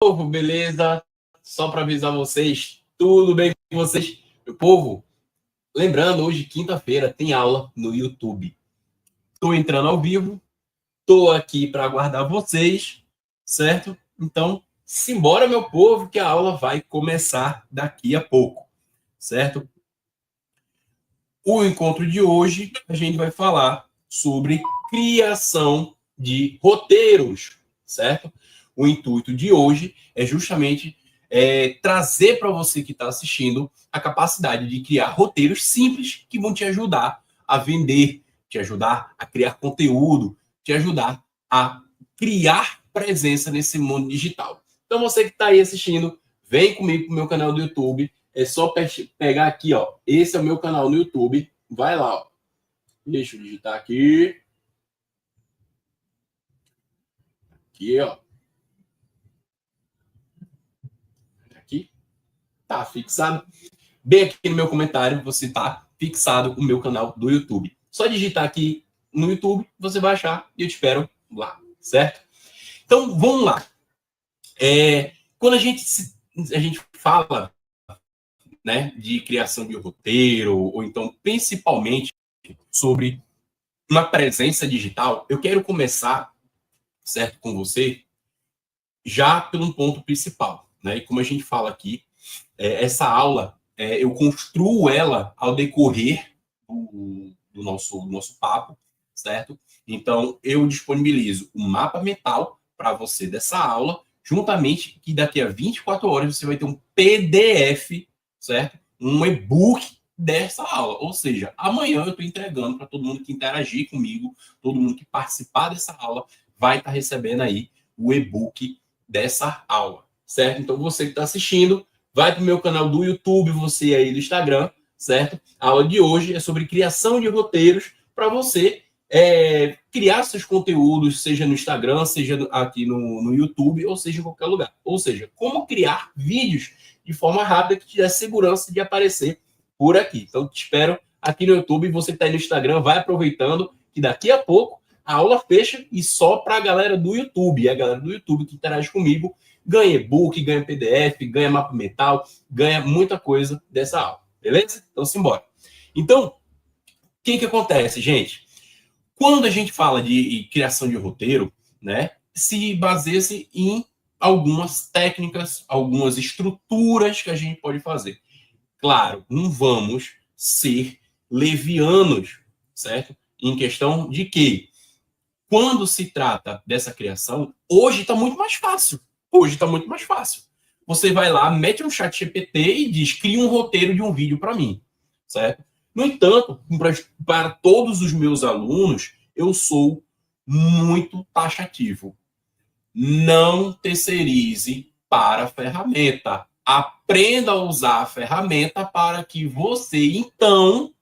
Povo, beleza? Só para avisar vocês, tudo bem com vocês? Meu povo, lembrando, hoje, quinta-feira, tem aula no YouTube. Estou entrando ao vivo, estou aqui para aguardar vocês, certo? Então, simbora, meu povo, que a aula vai começar daqui a pouco, certo? O encontro de hoje, a gente vai falar sobre criação de roteiros, certo? O intuito de hoje é justamente trazer para você que está assistindo a capacidade de criar roteiros simples que vão te ajudar a vender, te ajudar a criar conteúdo, te ajudar a criar presença nesse mundo digital. Então, você que está aí assistindo, vem comigo para o meu canal do YouTube. É só pegar aqui, ó. Esse é o meu canal no YouTube. Vai lá, ó. Deixa eu digitar aqui. Aqui, ó. Aqui. Tá fixado. Bem aqui no meu comentário, você tá fixado o meu canal do YouTube. Só digitar aqui no YouTube, você vai achar e eu te espero lá, certo? Então, vamos lá. Quando a gente fala, né, de criação de roteiro, ou então principalmente sobre uma presença digital, eu quero começar, certo, com você, já pelo ponto principal, né? E como a gente fala aqui, essa aula, eu construo ela ao decorrer do nosso papo, certo? Então, eu disponibilizo um mapa mental para você dessa aula, juntamente que daqui a 24 horas você vai ter um PDF, certo? Um e-book dessa aula. Ou seja, amanhã eu estou entregando para todo mundo que interagir comigo, todo mundo que participar dessa aula, vai estar recebendo aí o e-book dessa aula, certo? Então, você que está assistindo, vai para o meu canal do YouTube, você aí do Instagram, certo? A aula de hoje é sobre criação de roteiros para você criar seus conteúdos, seja no Instagram, seja aqui no YouTube, ou seja em qualquer lugar. Ou seja, como criar vídeos de forma rápida que te dê segurança de aparecer por aqui. Então, te espero aqui no YouTube. Você que está aí no Instagram, vai aproveitando que daqui a pouco a aula fecha e só para a galera do YouTube. E a galera do YouTube que interage comigo ganha e-book, ganha PDF, ganha mapa mental, ganha muita coisa dessa aula. Beleza? Então, simbora. Então, o que acontece, gente? Quando a gente fala de criação de roteiro, né, se baseia-se em algumas técnicas, algumas estruturas que a gente pode fazer. Claro, não vamos ser levianos, certo? Em questão de que, quando se trata dessa criação, hoje está muito mais fácil. Hoje está muito mais fácil. Você vai lá, mete um chat GPT e diz, cria um roteiro de um vídeo para mim, certo? No entanto, para todos os meus alunos, eu sou muito taxativo. Não terceirize para a ferramenta. Aprenda a usar a ferramenta para que você, então,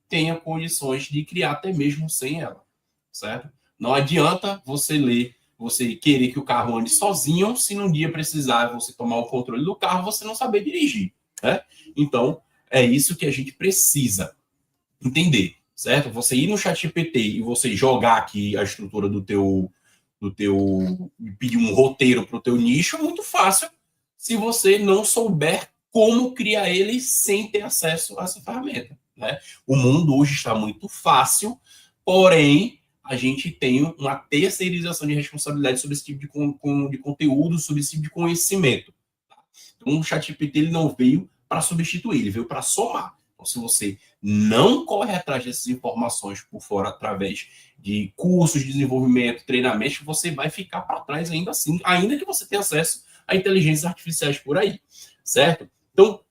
tenha condições de criar até mesmo sem ela, certo? Não adianta você querer que o carro ande sozinho, se num dia precisar você tomar o controle do carro, você não saber dirigir, né? Então, é isso que a gente precisa entender, certo? Você ir no ChatGPT e você jogar aqui a estrutura do teu pedir um roteiro para o teu nicho é muito fácil se você não souber como criar ele sem ter acesso a essa ferramenta, né? O mundo hoje está muito fácil, porém a gente tem uma terceirização de responsabilidade sobre esse tipo de conteúdo, sobre esse tipo de conhecimento. Então, o ChatGPT ele não veio para substituir, ele veio para somar. Então, se você não corre atrás dessas informações por fora através de cursos de desenvolvimento, treinamentos, você vai ficar para trás ainda assim, ainda que você tenha acesso a inteligências artificiais por aí, certo? Então,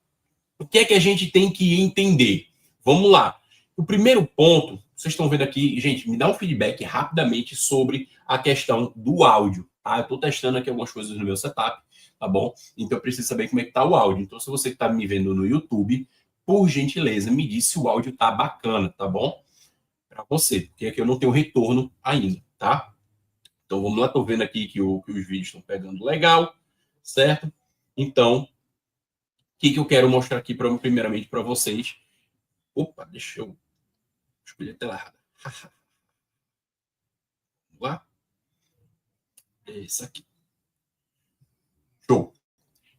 o que é que a gente tem que entender? Vamos lá. O primeiro ponto, vocês estão vendo aqui, gente, me dá um feedback rapidamente sobre a questão do áudio, tá? Eu estou testando aqui algumas coisas no meu setup, tá bom? Então eu preciso saber como é que tá o áudio. Então, se você está me vendo no YouTube, por gentileza, me diz se o áudio tá bacana, tá bom? Para você, porque aqui eu não tenho retorno ainda, tá? Então vamos lá, tô vendo aqui que os vídeos estão pegando legal, certo? Então, o que eu quero mostrar aqui primeiramente para vocês? Opa, deixa eu escolher a tela errada. Vamos lá. É isso aqui.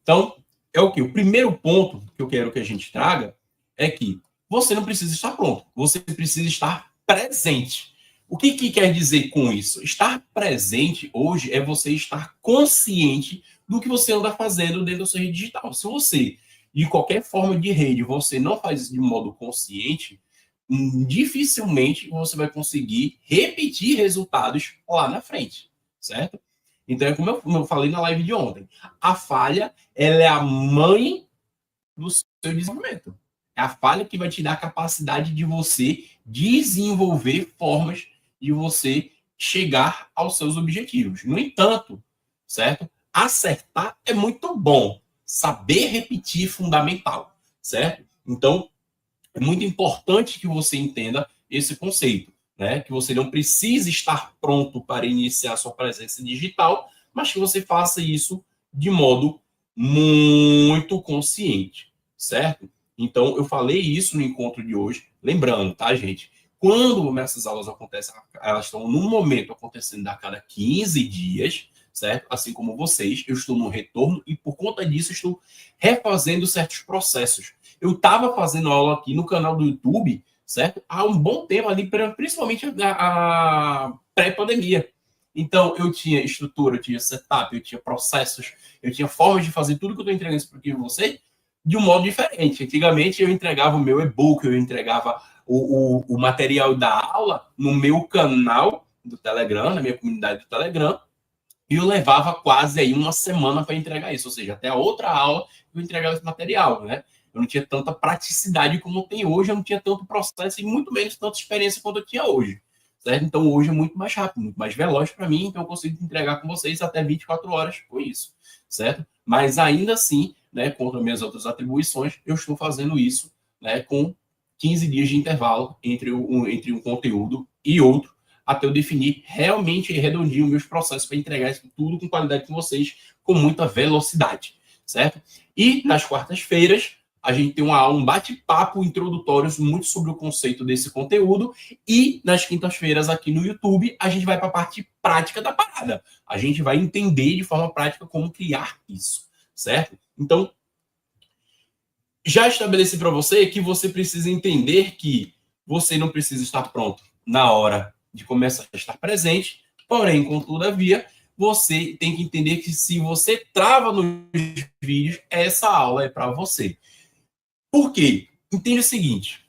Então, é o que? O primeiro ponto que eu quero que a gente traga é que você não precisa estar pronto, você precisa estar presente. O que quer dizer com isso? Estar presente hoje é você estar consciente do que você anda fazendo dentro da sua rede digital. Se você, de qualquer forma de rede, você não faz isso de modo consciente, dificilmente você vai conseguir repetir resultados lá na frente, certo? Então, é como eu falei na live de ontem, a falha, ela é a mãe do seu desenvolvimento. É a falha que vai te dar a capacidade de você desenvolver formas de você chegar aos seus objetivos. No entanto, certo? Acertar é muito bom. Saber repetir é fundamental, certo? Então, é muito importante que você entenda esse conceito, né? Que você não precisa estar pronto para iniciar sua presença digital, mas que você faça isso de modo muito consciente, certo? Então, eu falei isso no encontro de hoje, lembrando, tá, gente? Quando essas aulas acontecem, elas estão no momento acontecendo a cada 15 dias, certo? Assim como vocês, eu estou no retorno e por conta disso estou refazendo certos processos. Eu estava fazendo aula aqui no canal do YouTube, certo? Há um bom tempo ali, principalmente a pré-pandemia. Então, eu tinha estrutura, eu tinha setup, eu tinha processos, eu tinha formas de fazer tudo que eu estou entregando isso aqui para você de um modo diferente. Antigamente, eu entregava o meu e-book, eu entregava o material da aula no meu canal do Telegram, na minha comunidade do Telegram, e eu levava quase aí uma semana para entregar isso, ou seja, até a outra aula eu entregava esse material, né? Eu não tinha tanta praticidade como tem hoje, eu não tinha tanto processo e muito menos tanta experiência quanto eu tinha hoje, certo? Então hoje é muito mais rápido, muito mais veloz para mim, então eu consigo entregar com vocês até 24 horas com isso, certo? Mas ainda assim, né, contra minhas outras atribuições, eu estou fazendo isso, né, com 15 dias de intervalo entre um conteúdo e outro, até eu definir realmente redondinho meus processos para entregar isso tudo com qualidade com vocês, com muita velocidade, certo? E nas quartas-feiras, a gente tem um bate-papo introdutório muito sobre o conceito desse conteúdo, e nas quintas-feiras aqui no YouTube, a gente vai para a parte prática da parada. A gente vai entender de forma prática como criar isso, certo? Então, já estabeleci para você que você precisa entender que você não precisa estar pronto na hora de começar a estar presente, porém, todavia, você tem que entender que se você trava nos vídeos, essa aula é para você. Por quê? Entende o seguinte,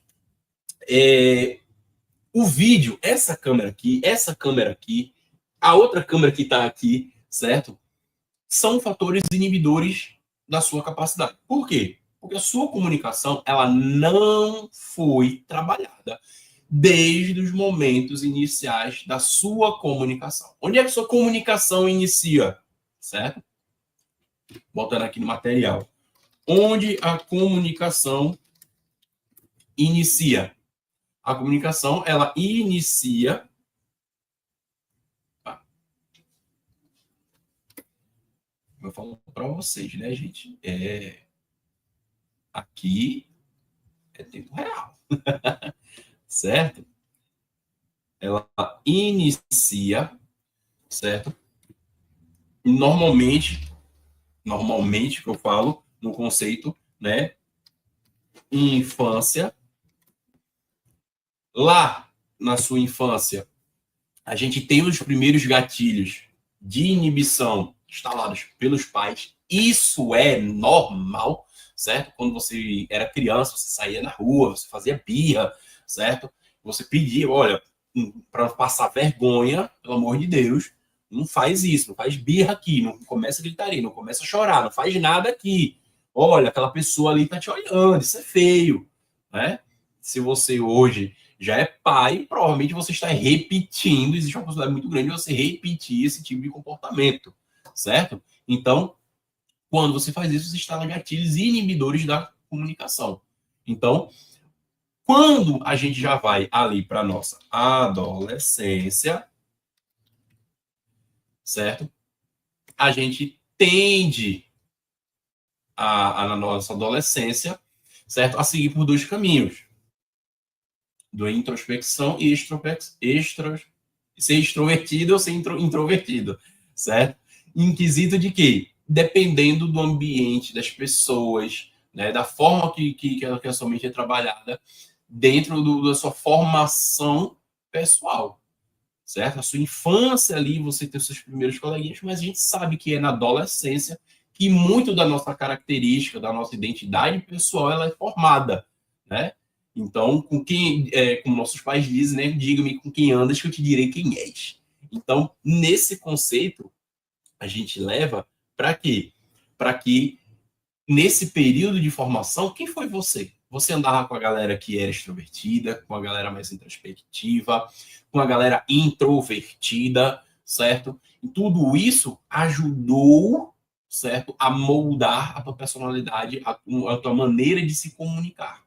o vídeo, essa câmera aqui, a outra câmera que está aqui, certo? São fatores inibidores da sua capacidade. Por quê? Porque a sua comunicação, ela não foi trabalhada desde os momentos iniciais da sua comunicação. Onde é que a sua comunicação inicia? Certo? Voltando aqui no material. Onde a comunicação inicia? A comunicação, ela inicia... Eu falo para vocês, né, gente? Aqui é tempo real. Certo? Ela inicia, certo? Normalmente que eu falo no conceito, né? Infância. Lá na sua infância, a gente tem os primeiros gatilhos de inibição instalados pelos pais. Isso é normal, certo? Quando você era criança, você saía na rua, você fazia birra, certo? Você pedia, olha, para passar vergonha, pelo amor de Deus, não faz isso, não faz birra aqui, não começa a gritaria, não começa a chorar, não faz nada aqui. Olha, aquela pessoa ali tá te olhando, isso é feio, né? Se você hoje já é pai, provavelmente você está repetindo, existe uma possibilidade muito grande de você repetir esse tipo de comportamento, certo? Então, quando você faz isso, você instala gatilhos inibidores da comunicação. Então, quando a gente já vai ali para a nossa adolescência, certo? A gente tende na nossa adolescência, certo? A seguir por dois caminhos. Do introspecção e ser extrovertido ou ser introvertido, certo? Em quesito de quê? dependendo do ambiente, das pessoas, né, da forma que a sua mente é trabalhada dentro da sua formação pessoal, certo? A sua infância ali, você tem os seus primeiros coleguinhas, mas a gente sabe que é na adolescência que muito da nossa característica, da nossa identidade pessoal, ela é formada, né? Então, como nossos pais dizem, né? Diga-me com quem andas que eu te direi quem és. Então, nesse conceito, a gente leva para quê? Para que nesse período de formação, quem foi você? Você andava com a galera que era extrovertida, com a galera mais introspectiva, com a galera introvertida, certo? E tudo isso ajudou, certo, a moldar a tua personalidade, a tua maneira de se comunicar,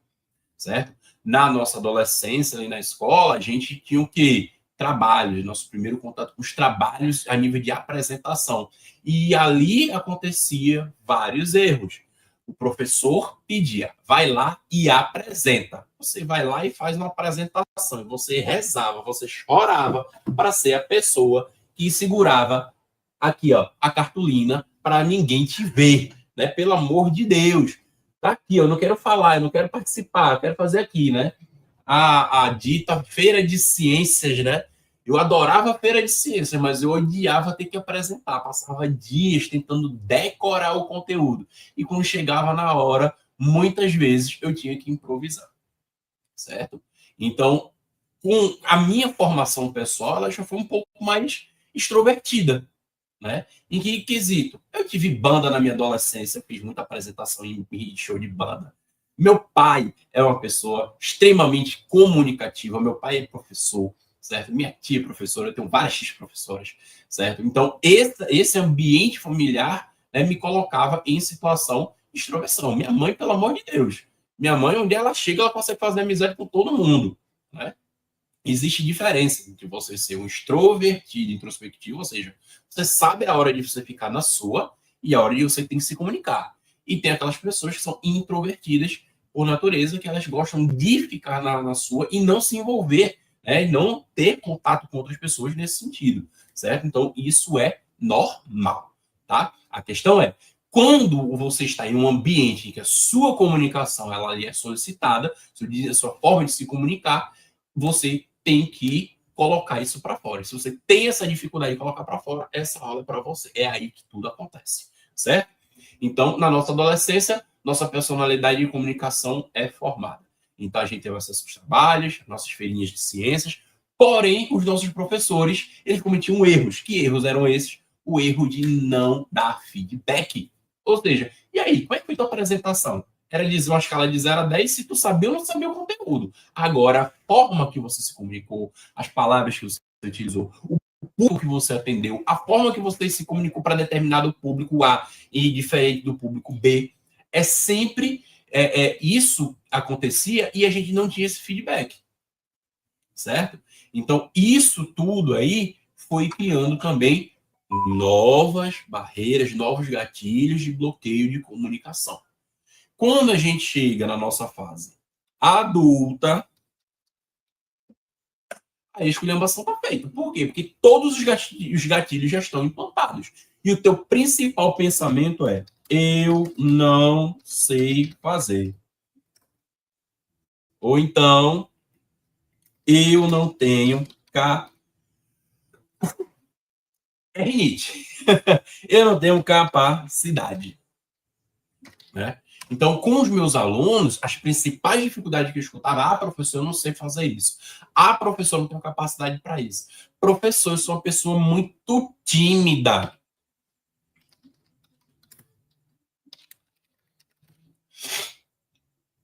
certo? Na nossa adolescência, ali na escola, a gente tinha o quê? Trabalhos, nosso primeiro contato com os trabalhos a nível de apresentação. E ali acontecia vários erros. O professor pedia, vai lá e apresenta. Você vai lá e faz uma apresentação. Você rezava, você chorava para ser a pessoa que segurava aqui, ó, a cartolina para ninguém te ver, né? Pelo amor de Deus. Tá aqui, eu não quero falar, eu não quero participar, eu quero fazer aqui, né? A dita feira de ciências, né? Eu adorava a feira de ciências, mas eu odiava ter que apresentar. Passava dias tentando decorar o conteúdo. E quando chegava na hora, muitas vezes eu tinha que improvisar, certo? Então, com a minha formação pessoal, ela já foi um pouco mais extrovertida, né? Em que quesito? Eu tive banda na minha adolescência, fiz muita apresentação em show de banda. Meu pai é uma pessoa extremamente comunicativa, meu pai é professor, certo? Minha tia é professora, eu tenho várias professoras, certo? Então, esse ambiente familiar, né, me colocava em situação de extroversão. Minha mãe, pelo amor de Deus, minha mãe, onde ela chega, ela consegue fazer amizade com todo mundo, né? Existe diferença entre você ser um extrovertido, introspectivo, ou seja, você sabe a hora de você ficar na sua e a hora de você tem que se comunicar. E tem aquelas pessoas que são introvertidas por natureza, que elas gostam de ficar na sua e não se envolver, né? E não ter contato com outras pessoas nesse sentido, certo? Então, isso é normal, tá? A questão é, quando você está em um ambiente em que a sua comunicação ela é solicitada, a sua forma de se comunicar, você tem que colocar isso para fora. Se você tem essa dificuldade de colocar para fora, essa aula é para você. É aí que tudo acontece, certo? Então, na nossa adolescência, nossa personalidade de comunicação é formada. Então, a gente tem acesso aos trabalhos, nossas feirinhas de ciências, porém, os nossos professores, eles cometiam erros. Que erros eram esses? O erro de não dar feedback. Ou seja, e aí, como é que foi tua apresentação? Era dizer uma escala de 0 a 10 se tu sabia ou não sabia o conteúdo. Agora, a forma que você se comunicou, as palavras que você utilizou, o público que você atendeu, a forma que você se comunicou para determinado público A e diferente do público B, é sempre isso acontecia e a gente não tinha esse feedback, certo? Então, isso tudo aí foi criando também novas barreiras, novos gatilhos de bloqueio de comunicação. Quando a gente chega na nossa fase adulta, a esculhambação está feita. Por quê? Porque todos os gatilhos já estão implantados. E o teu principal pensamento é: eu não sei fazer. Ou então, eu não tenho rinite. Eu não tenho capacidade. Né? Então, com os meus alunos, as principais dificuldades que eu escutava, professor, eu não sei fazer isso. Professor, eu não tenho capacidade para isso. Professor, eu sou uma pessoa muito tímida.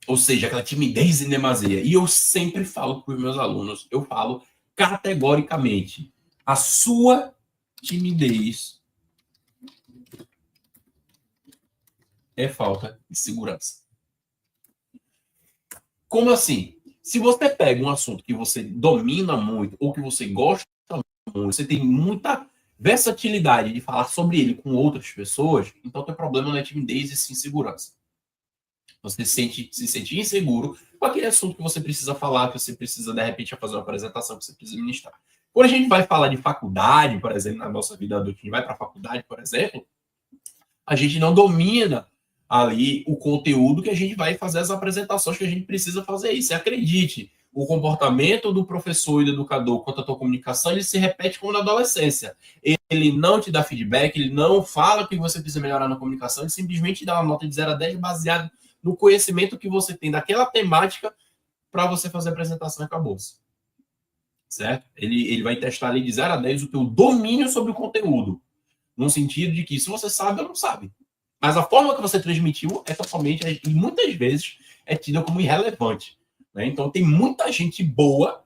Ou seja, aquela timidez em demasia. E eu sempre falo para os meus alunos, eu falo categoricamente, a sua timidez é falta de segurança. Como assim? Se você pega um assunto que você domina muito ou que você gosta muito, você tem muita versatilidade de falar sobre ele com outras pessoas, então o teu problema não é timidez e sim segurança. Você se sente inseguro com aquele assunto que você precisa falar, que você precisa, de repente, fazer uma apresentação, que você precisa ministrar. Quando a gente vai falar de faculdade, por exemplo, na nossa vida adulta, a gente vai para a faculdade, por exemplo, A gente não domina ali o conteúdo que a gente vai fazer as apresentações que a gente precisa fazer isso. E acredite, o comportamento do professor e do educador quanto à tua comunicação, ele se repete como na adolescência. Ele não te dá feedback, ele não fala que você precisa melhorar na comunicação, ele simplesmente dá uma nota de 0 a 10 baseado no conhecimento que você tem daquela temática para você fazer a apresentação e acabou-se. Certo? Ele vai testar ali de 0 a 10 o teu domínio sobre o conteúdo. No sentido de que se você sabe ou não sabe. Mas a forma que você transmitiu é totalmente, e muitas vezes, é tida como irrelevante. Né? Então, tem muita gente boa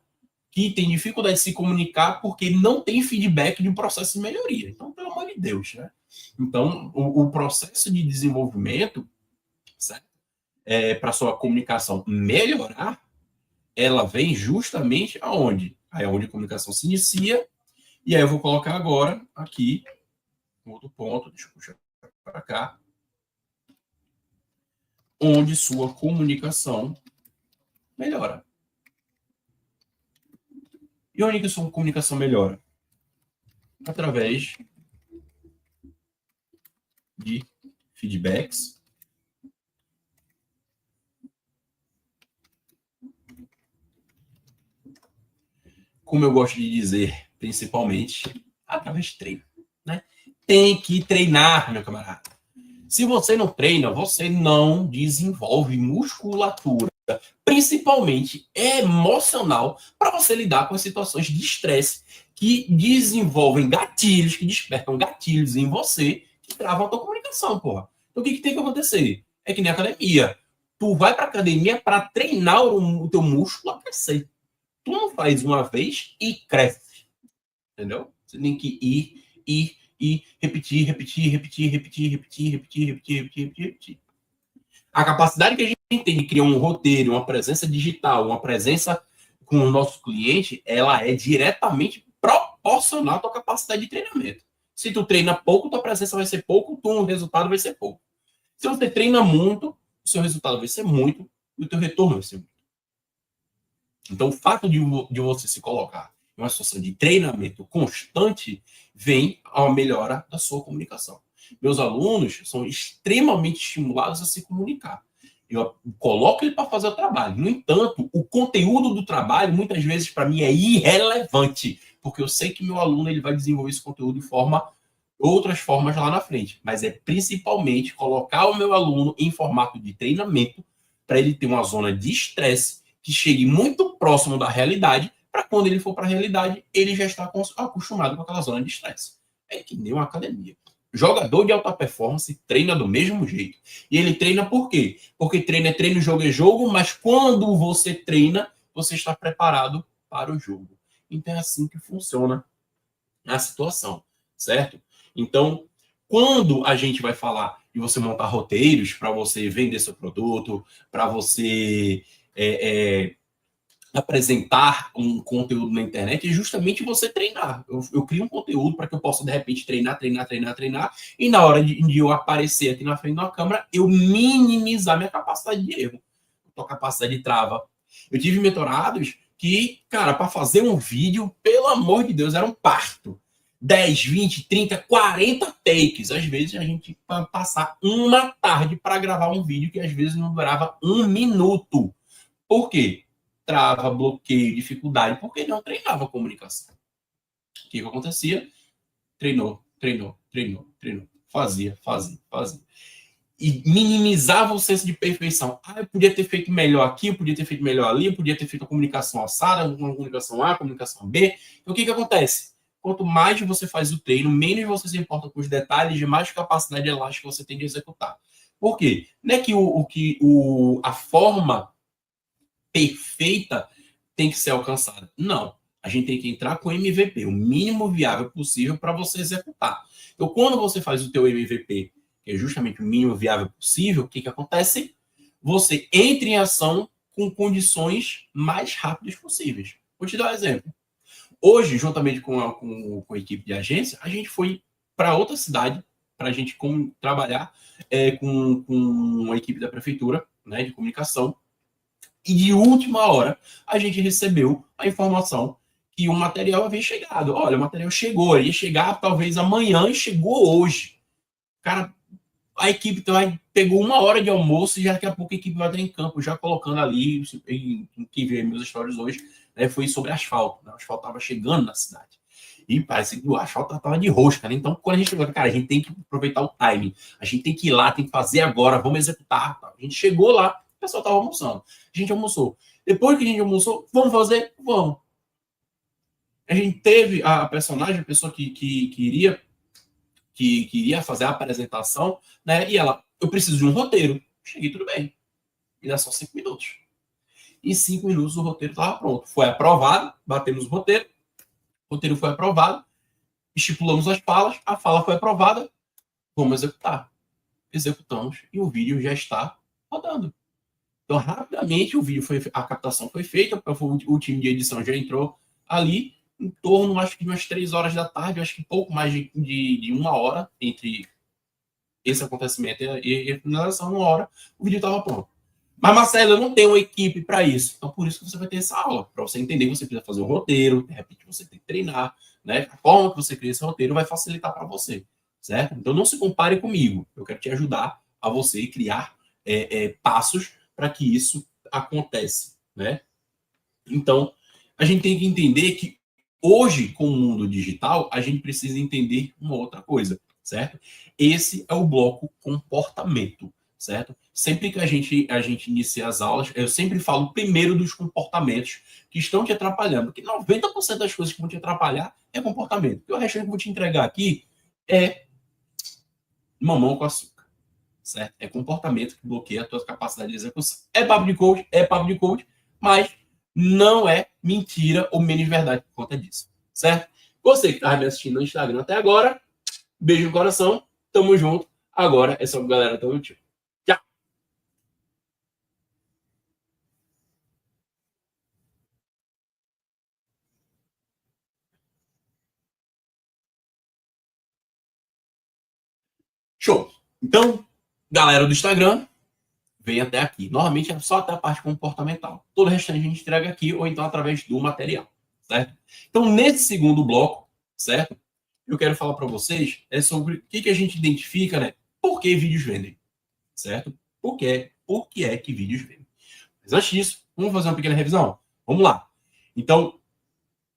que tem dificuldade de se comunicar porque não tem feedback de um processo de melhoria. Então, pelo amor de Deus. Né? Então, o processo de desenvolvimento, para sua comunicação melhorar, ela vem justamente aonde? Aí é onde a comunicação se inicia. E aí eu vou colocar agora aqui outro ponto, deixa eu puxar para cá, onde sua comunicação melhora. E onde que sua comunicação melhora? Através de feedbacks, como eu gosto de dizer, principalmente, através de treino. Né? Tem que treinar, meu camarada. Se você não treina, você não desenvolve musculatura, principalmente emocional, para você lidar com as situações de estresse que desenvolvem gatilhos, que despertam gatilhos em você, que travam a tua comunicação, porra. Então, o que tem que acontecer? É que nem academia. Tu vai para academia para treinar o teu músculo a crescer. Tu não faz uma vez e cresce. Entendeu? Você tem que ir, repetir. A capacidade que a gente tem de criar um roteiro, uma presença digital, uma presença com o nosso cliente, ela é diretamente proporcional à tua capacidade de treinamento. Se tu treina pouco, tua presença vai ser pouco, o resultado vai ser pouco. Se você treina muito, o seu resultado vai ser muito e o teu retorno vai ser muito. Então, o fato de você se colocar em uma situação de treinamento constante vem a melhora da sua comunicação. Meus alunos são extremamente estimulados a se comunicar. Eu coloco ele para fazer o trabalho. No entanto, o conteúdo do trabalho, muitas vezes, para mim, é irrelevante, porque eu sei que meu aluno ele vai desenvolver esse conteúdo de outras formas lá na frente. Mas é principalmente colocar o meu aluno em formato de treinamento para ele ter uma zona de estresse que chegue muito próximo da realidade, para quando ele for para a realidade, ele já está acostumado com aquela zona de estresse. É que nem uma academia. Jogador de alta performance treina do mesmo jeito. E ele treina por quê? Porque treino é treino, jogo é jogo, mas quando você treina, você está preparado para o jogo. Então é assim que funciona a situação, certo? Então, quando a gente vai falar de você montar roteiros para você vender seu produto, para você apresentar um conteúdo na internet, é justamente você treinar. Eu crio um conteúdo para que eu possa, de repente, treinar, e na hora de eu aparecer aqui na frente da câmera, eu minimizar minha capacidade de erro, a capacidade de trava. Eu tive mentorados que, cara, para fazer um vídeo, pelo amor de Deus, era um parto. 10, 20, 30, 40 takes. Às vezes a gente vai passar uma tarde para gravar um vídeo que às vezes não durava 1 minuto. Por quê? Trava, bloqueio, dificuldade, porque não treinava a comunicação. O que acontecia? Treinou. Fazia. E minimizava o senso de perfeição. Eu podia ter feito melhor aqui, eu podia ter feito melhor ali, eu podia ter feito a comunicação assada, uma comunicação A, comunicação B. Então, o que acontece? Quanto mais você faz o treino, menos você se importa com os detalhes, mais capacidade elástica você tem de executar. Por quê? Não é que a forma perfeita tem que ser alcançada. Não. A gente tem que entrar com MVP, o mínimo viável possível para você executar. Então, quando você faz o teu MVP, que é justamente o mínimo viável possível, o que acontece? Você entra em ação com condições mais rápidas possíveis. Vou te dar um exemplo. Hoje, juntamente com a equipe de agência, a gente foi para outra cidade para a gente trabalhar com a equipe da prefeitura, né, de comunicação. E de última hora, a gente recebeu a informação que o material havia chegado. Olha, o material chegou, ia chegar talvez amanhã e chegou hoje. Cara, a equipe pegou 1 hora de almoço e já daqui a pouco a equipe vai estar em campo, já colocando ali, quem vê meus stories hoje, né, foi sobre asfalto. Né? O asfalto estava chegando na cidade. E parece que o asfalto estava de rosca, né? Então, quando a gente chegou, cara, a gente tem que aproveitar o timing. A gente tem que ir lá, tem que fazer agora, vamos executar. Tá? A gente chegou lá, o pessoal estava almoçando. A gente almoçou. Depois que a gente almoçou, vamos fazer? Vamos. A gente teve a personagem, a pessoa que queria fazer a apresentação, né? E ela, eu preciso de um roteiro. Cheguei, tudo bem. Me dá só 5 minutos. Em 5 minutos o roteiro estava pronto. Foi aprovado, batemos o roteiro foi aprovado, estipulamos as falas, a fala foi aprovada, vamos executar. Executamos e o vídeo já está rodando. Então, rapidamente, a captação foi feita, o time de edição já entrou ali, em torno, acho que de umas 3 horas da tarde, acho que pouco mais de 1 hora entre esse acontecimento e a finalização, 1 hora, o vídeo estava pronto. Mas, Marcelo, eu não tenho uma equipe para isso. Então, por isso que você vai ter essa aula. Para você entender, você precisa fazer um roteiro, de repente você tem que treinar, né? A forma que você cria esse roteiro vai facilitar para você, certo? Então, não se compare comigo. Eu quero te ajudar a você criar passos para que isso aconteça, né? Então, a gente tem que entender que hoje, com o mundo digital, a gente precisa entender uma outra coisa, certo? Esse é o bloco comportamento, certo? Sempre que a gente inicia as aulas, eu sempre falo primeiro dos comportamentos que estão te atrapalhando, porque 90% das coisas que vão te atrapalhar é comportamento. E o resto que eu vou te entregar aqui é mamão com açúcar, certo? É comportamento que bloqueia a tua capacidade de execução. É papo de coach, mas não é mentira ou menos verdade por conta disso, certo? Você que estava me assistindo no Instagram até agora, beijo no coração, tamo junto. Agora é só a galera do YouTube. Tchau! Show! Então, galera do Instagram, vem até aqui. Normalmente é só até a parte comportamental. Todo o restante a gente entrega aqui ou então através do material, certo? Então, nesse segundo bloco, certo? Eu quero falar para vocês sobre o que a gente identifica, né? Por que vídeos vendem, certo? Por que é que vídeos vendem? Mas antes disso, vamos fazer uma pequena revisão? Vamos lá. Então,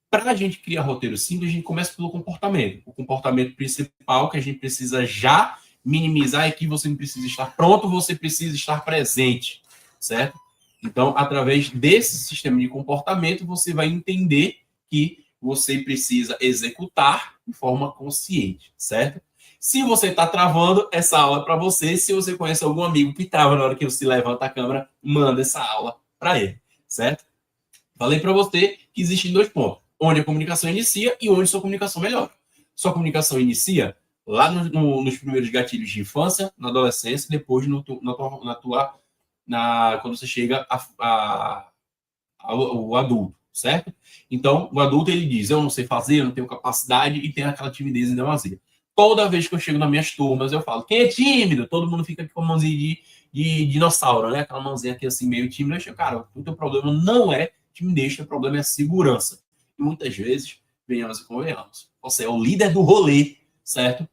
para a gente criar roteiro simples, a gente começa pelo comportamento. O comportamento principal que a gente precisa já minimizar é que você não precisa estar pronto, você precisa estar presente, certo? Então, através desse sistema de comportamento, você vai entender que você precisa executar de forma consciente, certo? Se você está travando, essa aula é para você. Se você conhece algum amigo que trava na hora que você levanta a câmera, manda essa aula para ele, certo? Falei para você que existem 2 pontos, onde a comunicação inicia e onde sua comunicação melhora. Sua comunicação inicia lá nos primeiros gatilhos de infância, na adolescência, depois quando você chega ao adulto, certo? Então, o adulto, ele diz, eu não sei fazer, eu não tenho capacidade, e tem aquela timidez e demasia. Toda vez que eu chego nas minhas turmas, eu falo, quem é tímido? Todo mundo fica aqui com a mãozinha de dinossauro, né? Aquela mãozinha aqui assim, meio tímida. Eu chego, cara, o teu problema não é timidez, o problema é segurança. E muitas vezes, venhamos e convenhamos, você é o líder do rolê, certo?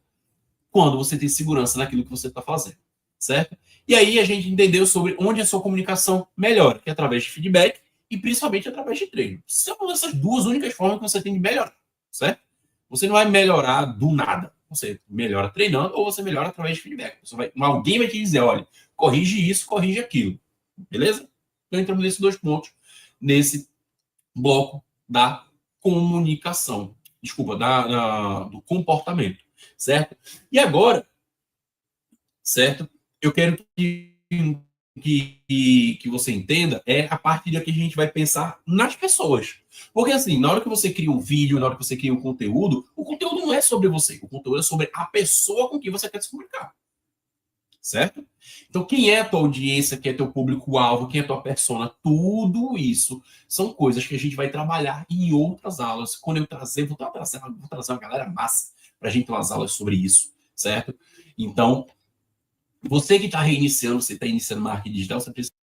Quando você tem segurança naquilo que você está fazendo, certo? E aí a gente entendeu sobre onde a sua comunicação melhora, que é através de feedback e principalmente através de treino. São essas 2 únicas formas que você tem de melhorar, certo? Você não vai melhorar do nada. Você melhora treinando ou você melhora através de feedback. Alguém vai te dizer, olha, corrige isso, corrige aquilo. Beleza? Então entramos nesses 2 pontos, nesse bloco da comunicação. Desculpa, do comportamento. Certo? E agora, certo? Eu quero que você entenda a parte de que a gente vai pensar nas pessoas. Porque assim, na hora que você cria um vídeo, na hora que você cria um conteúdo, o conteúdo não é sobre você, o conteúdo é sobre a pessoa com quem você quer se comunicar. Certo? Então, quem é a tua audiência, quem é teu público-alvo, quem é a tua persona, tudo isso são coisas que a gente vai trabalhar em outras aulas. Quando eu vou trazer uma galera massa para a gente ter umas aulas sobre isso, certo? Então, você que está reiniciando, você está iniciando marketing digital, você precisa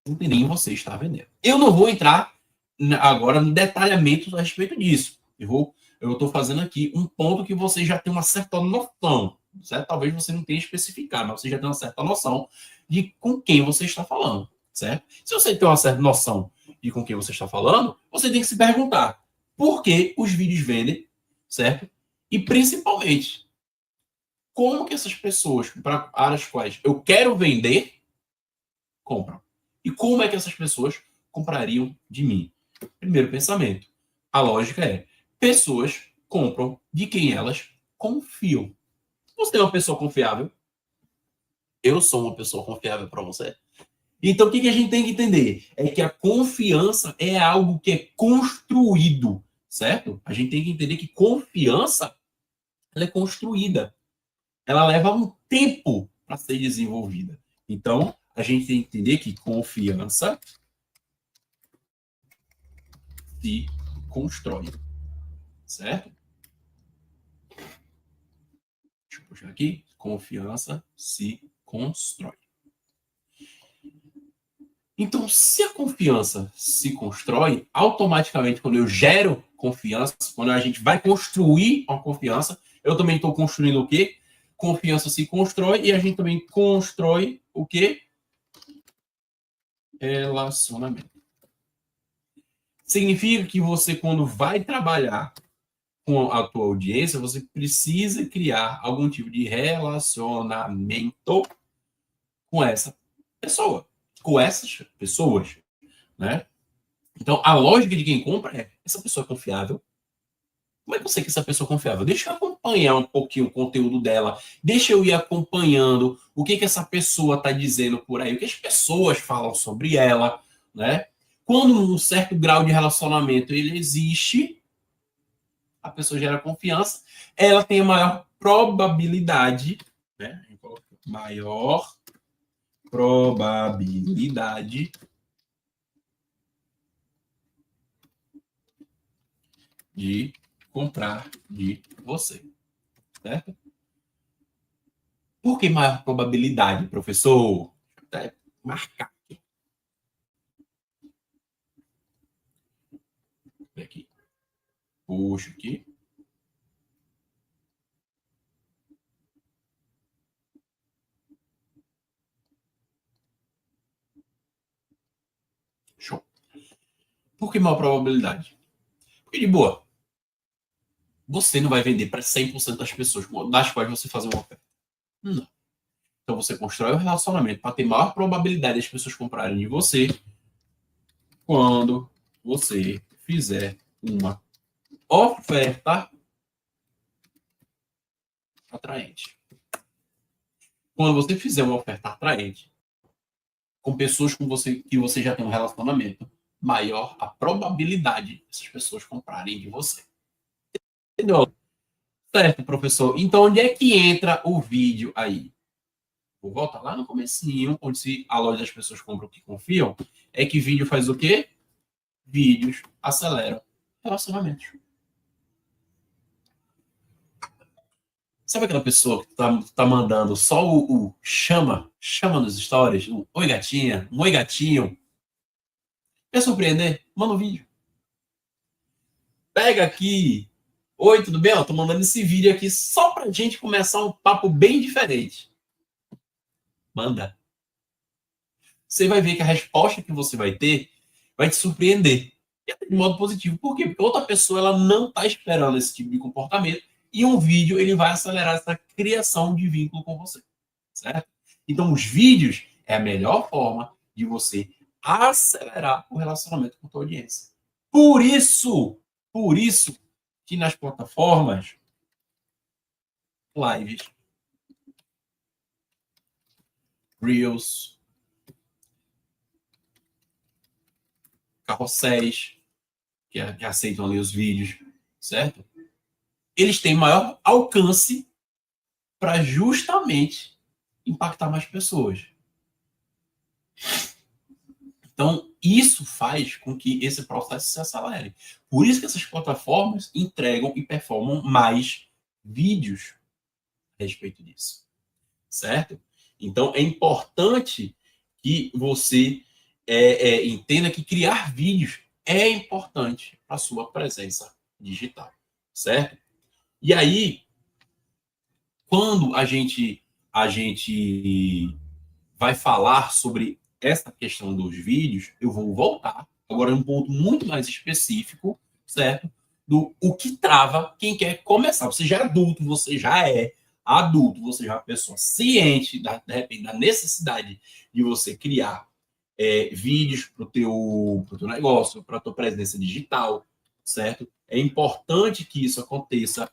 entender em você está vendendo. Eu não vou entrar agora no detalhamento a respeito disso. Eu estou fazendo aqui um ponto que você já tem uma certa noção, certo? Talvez você não tenha especificado, mas você já tem uma certa noção de com quem você está falando, certo? Se você tem uma certa noção de com quem você está falando, você tem que se perguntar por que os vídeos vendem, certo? E principalmente, como que essas pessoas para as quais eu quero vender compram? E como é que essas pessoas comprariam de mim? Primeiro pensamento. A lógica é: pessoas compram de quem elas confiam. Você é uma pessoa confiável? Eu sou uma pessoa confiável para você? Então, o que a gente tem que entender? É que a confiança é algo que é construído, certo? A gente tem que entender que confiança ela é construída. Ela leva um tempo para ser desenvolvida. Então, a gente tem que entender que confiança se constrói, certo? Deixa eu puxar aqui. Confiança se constrói. Então, se a confiança se constrói, automaticamente, quando eu gero confiança, quando a gente vai construir uma confiança, eu também estou construindo o quê? Confiança se constrói e a gente também constrói o quê? Relacionamento. Significa que você, quando vai trabalhar com a tua audiência, você precisa criar algum tipo de relacionamento com essa pessoa, com essas pessoas, né? Então, a lógica de quem compra é: essa pessoa é confiável? Como é que eu sei que essa pessoa é confiável? Deixa eu acompanhar um pouquinho o conteúdo dela, deixa eu ir acompanhando o que essa pessoa está dizendo por aí, o que as pessoas falam sobre ela, né? Quando um certo grau de relacionamento ele existe, a pessoa gera confiança, ela tem a maior probabilidade, né? Maior probabilidade de comprar de você, certo? Por que maior probabilidade, professor? Até marcar aqui. Puxa aqui. Show. Por que maior probabilidade? Porque, de boa, você não vai vender para 100% das pessoas das quais você faz uma oferta. Não. Então, você constrói um relacionamento para ter maior probabilidade das pessoas comprarem de você quando você fizer uma oferta atraente. Quando você fizer uma oferta atraente com pessoas com você que você já tem um relacionamento, maior a probabilidade dessas pessoas comprarem de você. Entendeu? Certo, professor. Então, onde é que entra o vídeo aí? Vou voltar lá no comecinho, onde se a loja das pessoas compram o que confiam, é que vídeo faz o quê? Vídeos aceleram relacionamentos. Sabe aquela pessoa que tá mandando só o chama nos stories, o oi gatinha, um oi gatinho? Quer surpreender? Manda um vídeo. Pega aqui. Oi, tudo bem? Tô mandando esse vídeo aqui só pra gente começar um papo bem diferente. Manda. Você vai ver que a resposta que você vai ter vai te surpreender. E até de modo positivo. Por quê? Porque outra pessoa ela não está esperando esse tipo de comportamento e um vídeo ele vai acelerar essa criação de vínculo com você. Certo? Então, os vídeos é a melhor forma de você acelerar o relacionamento com a tua audiência. Por isso que nas plataformas lives, Reels, carrosséis, que aceitam ali os vídeos, certo? Eles têm maior alcance para justamente impactar mais pessoas. Então, isso faz com que esse processo se acelere. Por isso que essas plataformas entregam e performam mais vídeos a respeito disso, certo? Então, é importante que você entenda que criar vídeos é importante para a sua presença digital, certo? E aí, quando a gente vai falar sobre essa questão dos vídeos, eu vou voltar agora em um ponto muito mais específico, certo? Do o que trava quem quer começar. Você já é adulto, você já é adulto, você já é uma pessoa ciente de repente, da necessidade de você criar vídeos para o teu negócio, para a tua presença digital, certo? É importante que isso aconteça,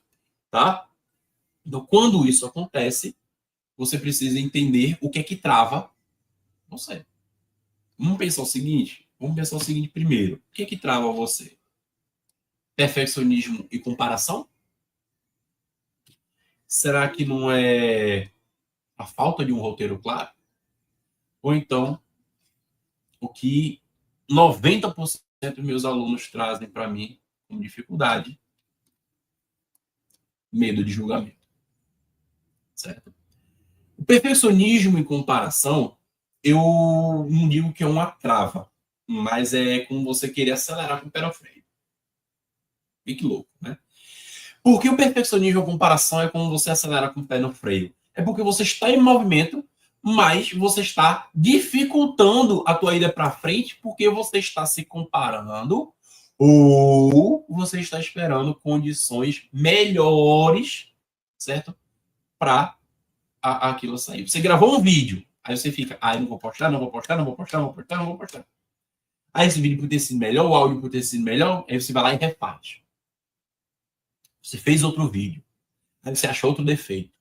tá? Então, quando isso acontece, você precisa entender o que é que trava você. Vamos pensar o seguinte? Vamos pensar o seguinte primeiro. O que é que trava você? Perfeccionismo e comparação? Será que não é a falta de um roteiro claro? Ou então, o que 90% dos meus alunos trazem para mim como dificuldade? Medo de julgamento. Certo? O perfeccionismo e comparação, eu não digo que é uma trava, mas é como você querer acelerar com o pé no freio. Fique louco, né? Porque o perfeccionismo e a comparação é como você acelera com o pé no freio. É porque você está em movimento, mas você está dificultando a tua ida para frente porque você está se comparando ou você está esperando condições melhores, certo? Para aquilo sair. Você gravou um vídeo, aí você fica, não vou postar, não vou postar, não vou postar, não vou postar, não vou postar. Aí esse vídeo poderia ter sido melhor, o áudio poderia ter sido melhor, aí você vai lá e refaz. Você fez outro vídeo, aí você achou outro defeito.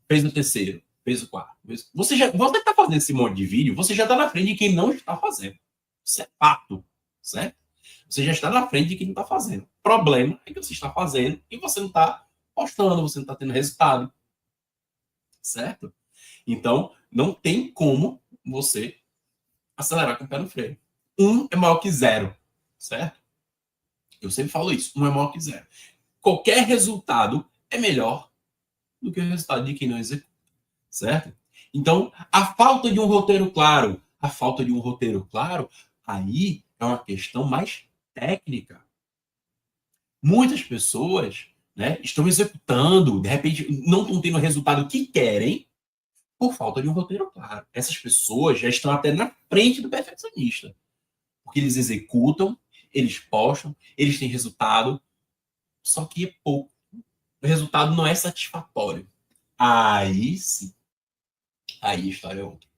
Fez o terceiro, fez o quarto. Você está fazendo esse monte de vídeo, você já está na frente de quem não está fazendo. Isso é fato, certo? Você já está na frente de quem não está fazendo. O problema é que você está fazendo e você não está postando, você não está tendo resultado. Certo? Então, não tem como você acelerar com o pé no freio. 1 é maior que 0, certo? Eu sempre falo isso, 1 é maior que 0. Qualquer resultado é melhor do que o resultado de quem não executa, certo? Então, a falta de um roteiro claro, aí é uma questão mais técnica. Muitas pessoas, né, estão executando, de repente não estão tendo o resultado que querem, por falta de um roteiro claro. Essas pessoas já estão até na frente do perfeccionista. Porque eles executam, eles postam, eles têm resultado, só que é pouco. O resultado não é satisfatório. Aí sim, aí a história é outra.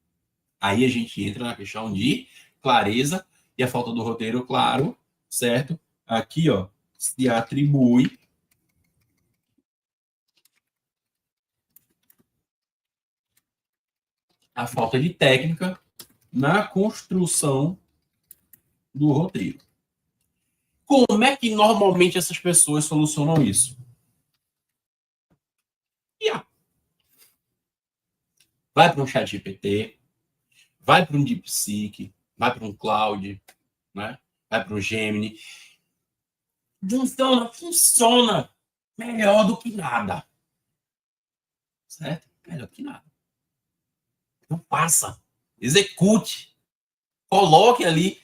Aí a gente entra na questão de clareza e a falta do roteiro claro, certo? Aqui, ó, se atribui a falta de técnica na construção do roteiro. Como é que normalmente essas pessoas solucionam isso? Vai para um chat GPT, vai para um DeepSeek, vai para um Cloud, né? Vai para um Gemini. Funciona melhor do que nada. Certo? Melhor do que nada. Então passa, execute, coloque ali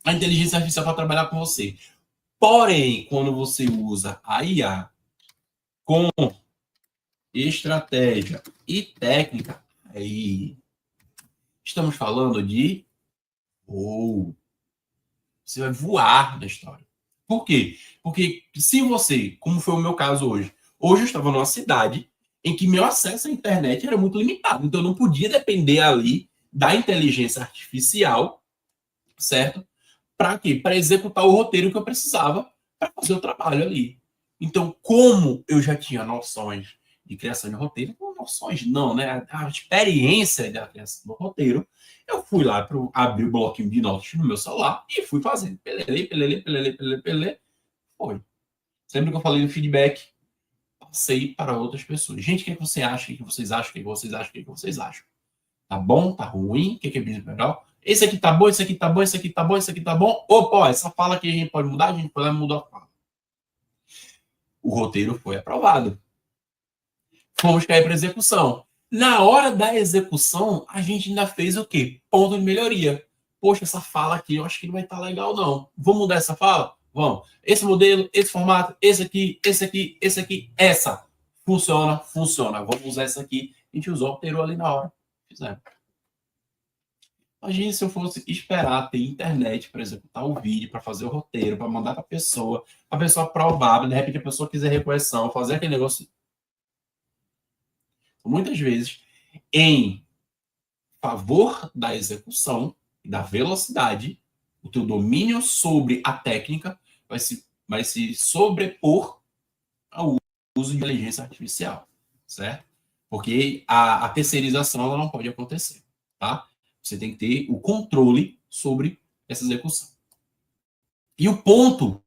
a inteligência artificial para trabalhar com você. Porém, quando você usa a IA com estratégia e técnica, aí estamos falando de você vai voar na história. Por quê? Porque se você, como foi o meu caso hoje eu estava numa cidade em que meu acesso à internet era muito limitado, então eu não podia depender ali da inteligência artificial, certo? Para quê? Para executar o roteiro que eu precisava para fazer o trabalho ali. Então, como eu já tinha noções de criação de roteiro, noções não, né? A experiência da criação do roteiro, eu fui lá para abrir o bloquinho de notas no meu celular e fui fazendo. Pelelê. Foi. Sempre que eu falei do feedback, passei para outras pessoas. Gente, o que, é que você acha? O que vocês acham? O que vocês acham? O que vocês acham? Tá bom? Tá ruim? O que é melhor? Esse aqui tá bom, esse aqui tá bom, esse aqui tá bom, esse aqui tá bom. Opa, essa fala aqui a gente pode mudar, a gente pode mudar a fala. O roteiro foi aprovado. Fomos cair para execução. Na hora da execução, a gente ainda fez o quê? Ponto de melhoria. Poxa, essa fala aqui eu acho que não vai estar legal, não. Vamos mudar essa fala? Vamos. Esse modelo, esse formato, esse aqui, essa. Funciona, funciona. Vamos usar essa aqui. A gente usou, alterou ali na hora. Fizemos. Imagina se eu fosse esperar ter internet para executar o vídeo, para fazer o roteiro, para mandar para a pessoa provar, de repente a pessoa quiser recorreção, fazer aquele negócio. Muitas vezes, em favor da execução e da velocidade, o teu domínio sobre a técnica vai se sobrepor ao uso de inteligência artificial, certo? Porque a terceirização ela não pode acontecer, tá? Você tem que ter o controle sobre essa execução. E o ponto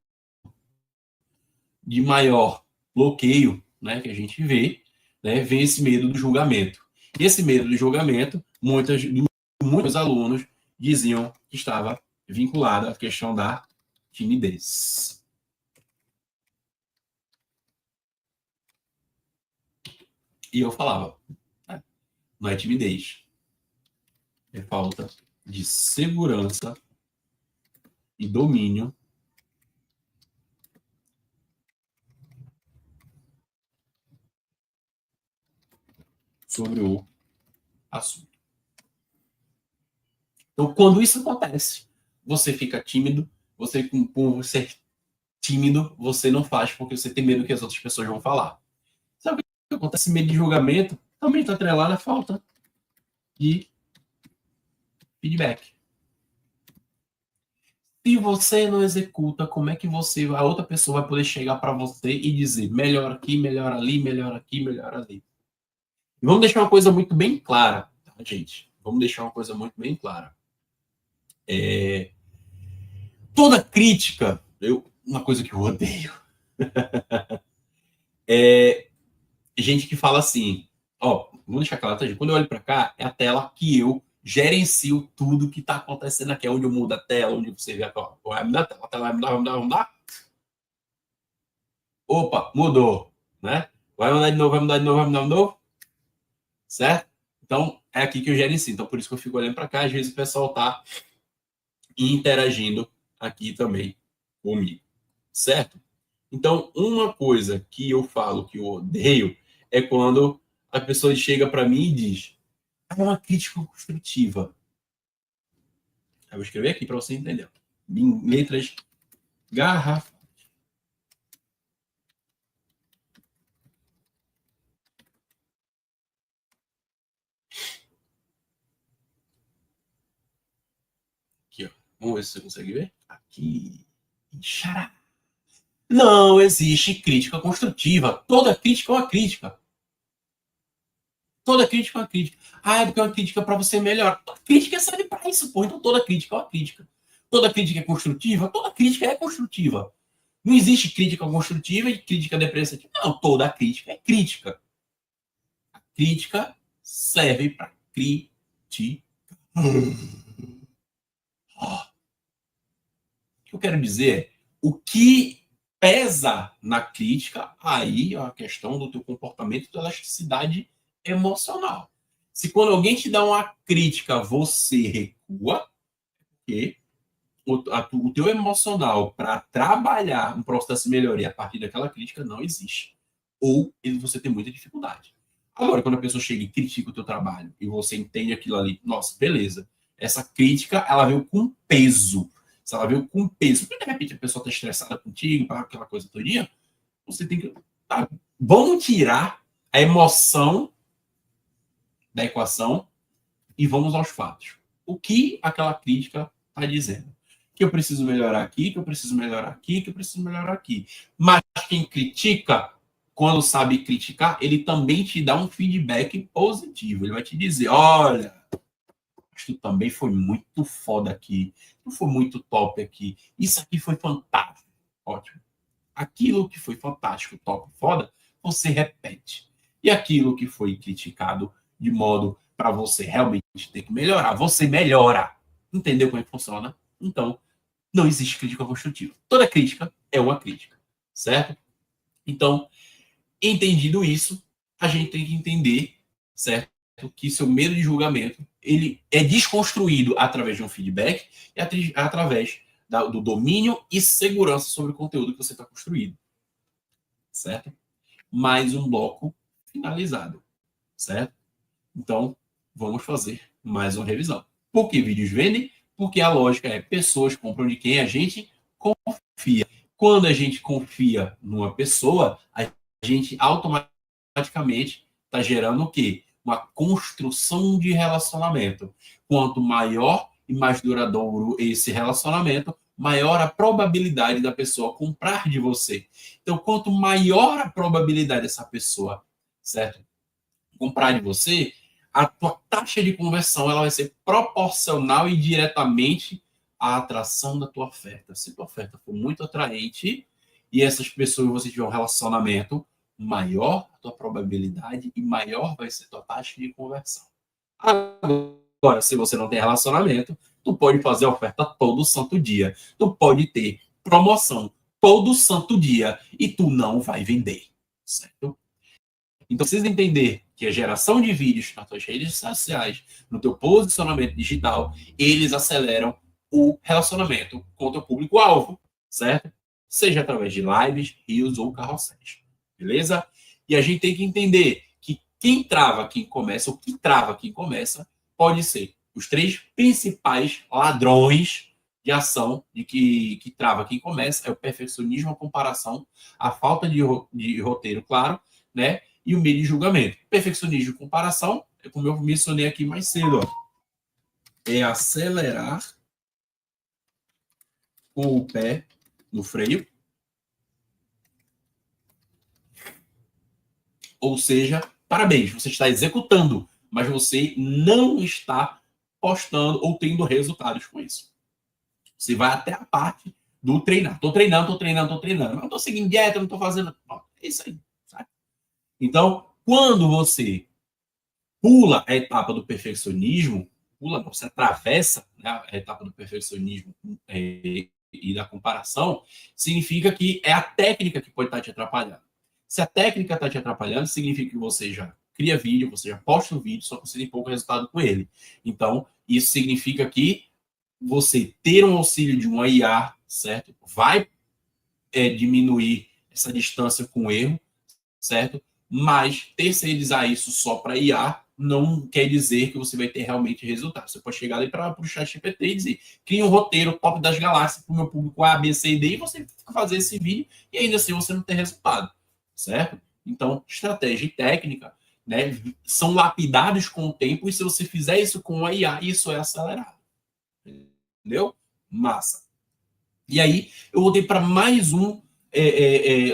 de maior bloqueio, né, que a gente vê, né, vem esse medo do julgamento. E esse medo do julgamento, muitos alunos diziam que estava vinculado à questão da timidez. E eu falava, não é timidez, é falta de segurança e domínio sobre o assunto. Então, quando isso acontece, você fica tímido, por ser tímido, você não faz porque você tem medo que as outras pessoas vão falar. Sabe o que acontece? Medo de julgamento também está atrelado à falta de feedback. Se você não executa, como é que a outra pessoa vai poder chegar para você e dizer melhor aqui, melhor ali, melhor aqui, melhor ali? E vamos deixar uma coisa muito bem clara, tá, gente? Vamos deixar uma coisa muito bem clara. Toda crítica, uma coisa que eu odeio, gente que fala assim, vamos deixar claro, tá, gente? Quando eu olho para cá, é a tela que eu gerencio tudo que está acontecendo aqui, onde eu mudo a tela, onde você vê vai mudar a tela vai mudar. Opa, mudou, né? Vai mudar de novo, vai mudar de novo, vai mudar de novo. Certo? Então, é aqui que eu gerencio. Então, por isso que eu fico olhando para cá, às vezes o pessoal tá interagindo aqui também comigo. Certo? Então, uma coisa que eu falo que eu odeio é quando a pessoa chega para mim e diz: é uma crítica construtiva. Eu vou escrever aqui para você entender. Em letras garrafas. Aqui, ó. Vamos ver se você consegue ver. Aqui. Xará. Não existe crítica construtiva. Toda crítica é uma crítica. Toda crítica é uma crítica. Ah, é porque é uma crítica para você melhorar. Toda crítica serve para isso, pô. Então toda crítica é uma crítica. Toda crítica é construtiva? Toda crítica é construtiva. Não existe crítica construtiva e crítica depreciativa. Não, toda crítica é crítica. A crítica serve para criticar. O que eu quero dizer é, o que pesa na crítica, aí é a questão do teu comportamento, da elasticidade emocional. Se quando alguém te dá uma crítica, você recua, porque o teu emocional para trabalhar um processo de melhoria a partir daquela crítica não existe. Ou você tem muita dificuldade. Agora, quando a pessoa chega e critica o teu trabalho e você entende aquilo ali, nossa, beleza. Essa crítica, ela veio com peso. Se ela veio com peso, porque de repente a pessoa está estressada contigo, para aquela coisa todinha, você tem que... vamos tirar a emoção da equação e vamos aos fatos. O que aquela crítica está dizendo? Que eu preciso melhorar aqui, que eu preciso melhorar aqui, que eu preciso melhorar aqui. Mas quem critica, quando sabe criticar, ele também te dá um feedback positivo. Ele vai te dizer, olha, acho que tu também foi muito foda aqui. Tu foi muito top aqui. Isso aqui foi fantástico. Ótimo. Aquilo que foi fantástico, top, foda, você repete. E aquilo que foi criticado de modo para você realmente ter que melhorar, você melhora. Entendeu como é que funciona? Então, não existe crítica construtiva. Toda crítica é uma crítica, certo? Então, entendido isso, a gente tem que entender, certo? Que seu medo de julgamento, ele é desconstruído através de um feedback e através do domínio e segurança sobre o conteúdo que você está construindo, certo? mais um bloco finalizado, certo? Então, vamos fazer mais uma revisão. Por que vídeos vendem? Porque a lógica é pessoas compram de quem a gente confia. Quando a gente confia numa pessoa, a gente automaticamente está gerando o quê? Uma construção de relacionamento. Quanto maior e mais duradouro esse relacionamento, maior a probabilidade da pessoa comprar de você. Então, quanto maior a probabilidade dessa pessoa, certo, comprar de você, a tua taxa de conversão ela vai ser proporcional e diretamente à atração da tua oferta. Se tua oferta for muito atraente e essas pessoas você tiver um relacionamento, maior a tua probabilidade e maior vai ser a tua taxa de conversão. Agora, se você não tem relacionamento, tu pode fazer oferta todo santo dia. Tu pode ter promoção todo santo dia e tu não vai vender, certo? Então, precisa entender que a geração de vídeos nas suas redes sociais, no teu posicionamento digital, eles aceleram o relacionamento com o teu público-alvo, certo? Seja através de lives, reels ou carrosséis, beleza? E a gente tem que entender que quem trava quem começa, o que trava quem começa, pode ser os três principais ladrões de ação de que trava quem começa, é o perfeccionismo, a comparação, a falta de roteiro claro, né? E o meio de julgamento. Perfeccionismo e comparação, é como eu mencionei aqui mais cedo, ó, é acelerar com o pé no freio, ou seja, parabéns, você está executando, mas você não está postando ou tendo resultados com isso. Você vai até a parte do treinar. Estou treinando, estou treinando, estou treinando. Não estou seguindo dieta, não estou fazendo. Não, é isso aí, sabe? Então, quando você pula a etapa do perfeccionismo, pula, você atravessa, né, a etapa do perfeccionismo e da comparação, significa que é a técnica que pode estar te atrapalhando. Se a técnica está te atrapalhando, significa que você já cria vídeo, você já posta o vídeo, só que você tem pouco resultado com ele. Então, isso significa que você ter um auxílio de uma IA, certo? Vai diminuir essa distância com o erro, certo? Mas terceirizar isso só para IA não quer dizer que você vai ter realmente resultado. Você pode chegar ali para o chat GPT e dizer, cria um roteiro top das galáxias para o meu público A, B, C e D, e você fazer esse vídeo e ainda assim você não ter resultado, certo? Então, estratégia e técnica, né, são lapidados com o tempo, e se você fizer isso com a IA, isso é acelerado. Entendeu? Massa. E aí, eu voltei para mais um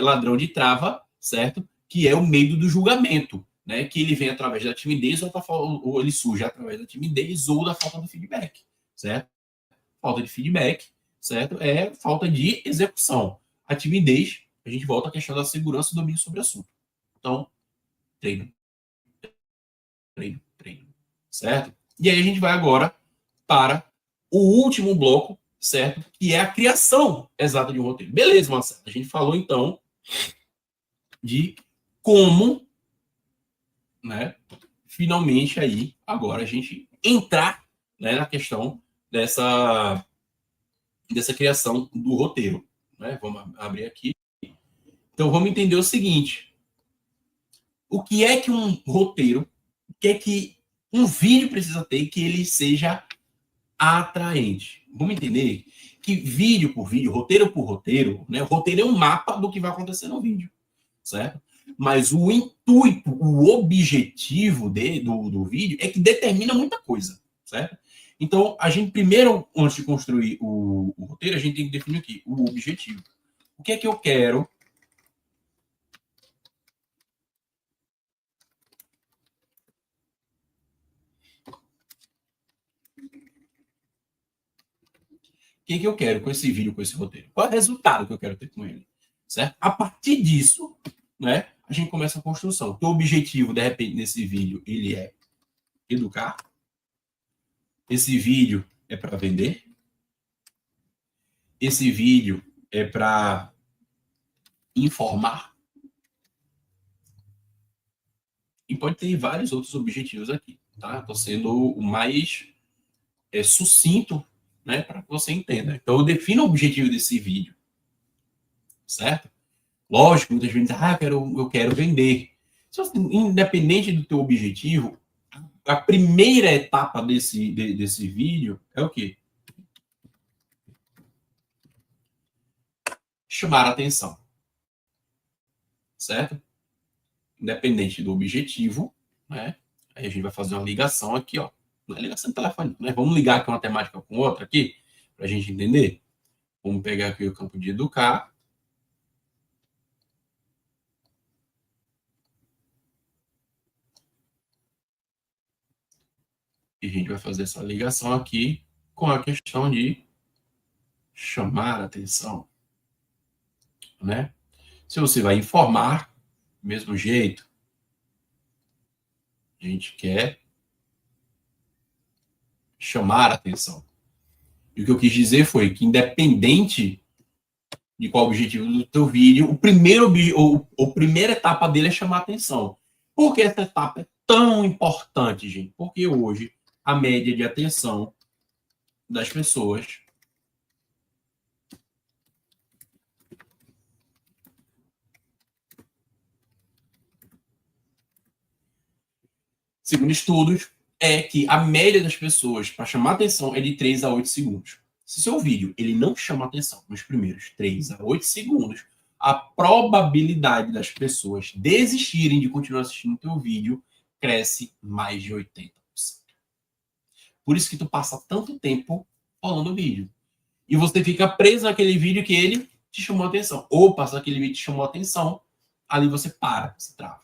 ladrão de trava, certo? Que é o medo do julgamento, né? Que ele vem através da timidez ou ele surge através da timidez ou da falta de feedback, certo? Falta de feedback, certo? É falta de execução. A timidez, a gente volta à questão da segurança e domínio sobre o assunto. Então, treino, treino, treino, certo? E aí a gente vai agora para o último bloco, certo? Que é a criação exata de um roteiro. Beleza, Marcelo. A gente falou, então, de como, né, finalmente aí, agora a gente entrar, né, na questão dessa criação do roteiro. Né? Vamos abrir aqui. Então, vamos entender o seguinte. O que é que um roteiro, o que é que um vídeo precisa ter que ele seja atraente? Vamos entender que vídeo por vídeo, roteiro por roteiro, né? O roteiro é um mapa do que vai acontecer no vídeo, certo? Mas o intuito, o objetivo do vídeo é que determina muita coisa, certo? Então, a gente primeiro, antes de construir o roteiro, a gente tem que definir aqui o objetivo. O que é que eu quero? O que é que eu quero com esse vídeo, com esse roteiro? Qual é o resultado que eu quero ter com ele? Certo? A partir disso, né, a gente começa a construção. O objetivo, de repente, nesse vídeo, ele é educar. Esse vídeo é para vender. Esse vídeo é para informar. E pode ter vários outros objetivos aqui, tá? Estou sendo o mais sucinto, né, para que você entenda. Então, eu defino o objetivo desse vídeo, certo? Lógico, muitas vezes, eu quero vender. Independente do teu objetivo, a primeira etapa desse vídeo é o quê? Chamar a atenção. Certo? Independente do objetivo, né? Aí a gente vai fazer uma ligação aqui, ó. Não é ligação de telefone, né? Vamos ligar aqui uma temática com outra aqui, para a gente entender. Vamos pegar aqui o campo de educar. E a gente vai fazer essa ligação aqui com a questão de chamar a atenção, né? Se você vai informar, do mesmo jeito, a gente quer chamar a atenção. E o que eu quis dizer foi que, independente de qual o objetivo do teu vídeo, a primeira etapa dele é chamar a atenção. Por que essa etapa é tão importante, gente? Porque hoje a média de atenção das pessoas segundo estudos, é que a média das pessoas para chamar atenção é de 3 a 8 segundos. Se seu vídeo ele não chama atenção nos primeiros 3 a 8 segundos, a probabilidade das pessoas desistirem de continuar assistindo o teu vídeo cresce mais de 80%. Por isso que tu passa tanto tempo rolando o vídeo. E você fica preso naquele vídeo que ele te chamou a atenção. Ou passa aquele vídeo que te chamou a atenção, ali você para, você trava.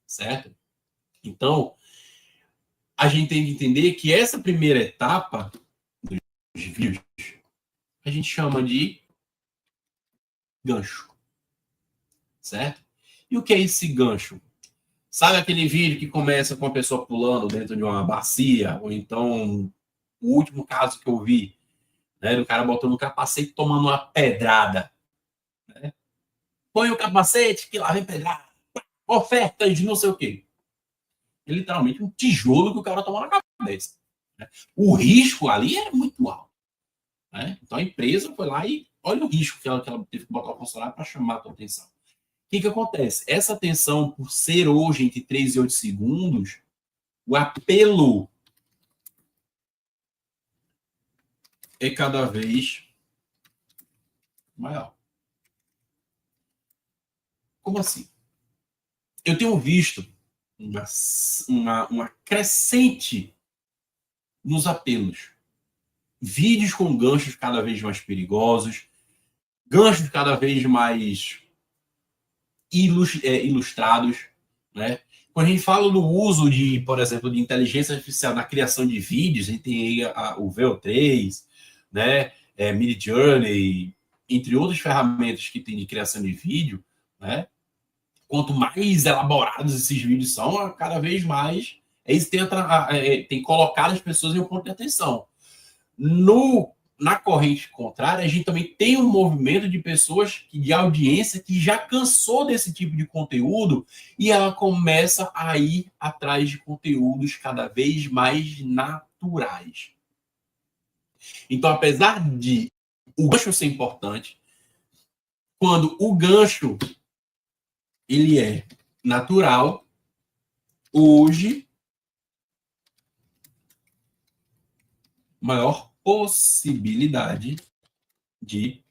Certo? Então, a gente tem que entender que essa primeira etapa dos vídeos a gente chama de gancho, certo? E o que é esse gancho? Sabe aquele vídeo que começa com a pessoa pulando dentro de uma bacia? Ou então, o último caso que eu vi, né, do cara botando um capacete tomando uma pedrada. Né? Põe o capacete que lá vem pedrada. Ofertas de não sei o quê. É literalmente um tijolo que o cara toma na cabeça. Né? O risco ali é muito alto. Né? Então a empresa foi lá e olha o risco que ela teve que botar o funcionário para chamar a tua atenção. O que acontece? Essa atenção, por ser hoje entre 3 e 8 segundos, o apelo é cada vez maior. Como assim? Eu tenho visto uma crescente nos apelos. Vídeos com ganchos cada vez mais perigosos, ganchos cada vez mais ilustrados, né? Quando a gente fala do uso de, por exemplo, de inteligência artificial na criação de vídeos, a gente tem o VO3, né? Midjourney, entre outras ferramentas que tem de criação de vídeo, né? Quanto mais elaborados esses vídeos são, cada vez mais eles tem colocado as pessoas em um ponto de atenção. Na corrente contrária, a gente também tem um movimento de pessoas, de audiência, que já cansou desse tipo de conteúdo e ela começa a ir atrás de conteúdos cada vez mais naturais. Então, apesar de o gancho ser importante, quando o gancho ele é natural, hoje, maior possibilidade de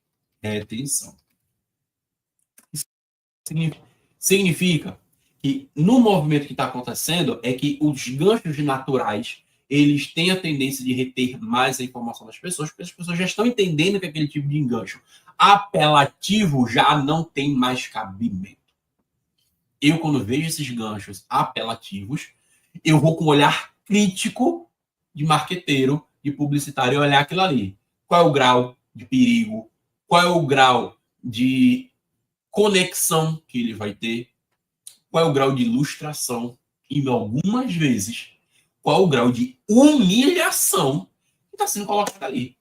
retenção. Significa que no movimento que está acontecendo é que os ganchos naturais eles têm a tendência de reter mais a informação das pessoas, porque as pessoas já estão entendendo que aquele tipo de engancho apelativo já não tem mais cabimento. Eu, quando vejo esses ganchos apelativos, eu vou com um olhar crítico de marqueteiro, de publicitário, olhar aquilo ali. Qual é o grau de perigo? Qual é o grau de conexão que ele vai ter? Qual é o grau de ilustração? E algumas vezes, qual é o grau de humilhação que está sendo colocado ali?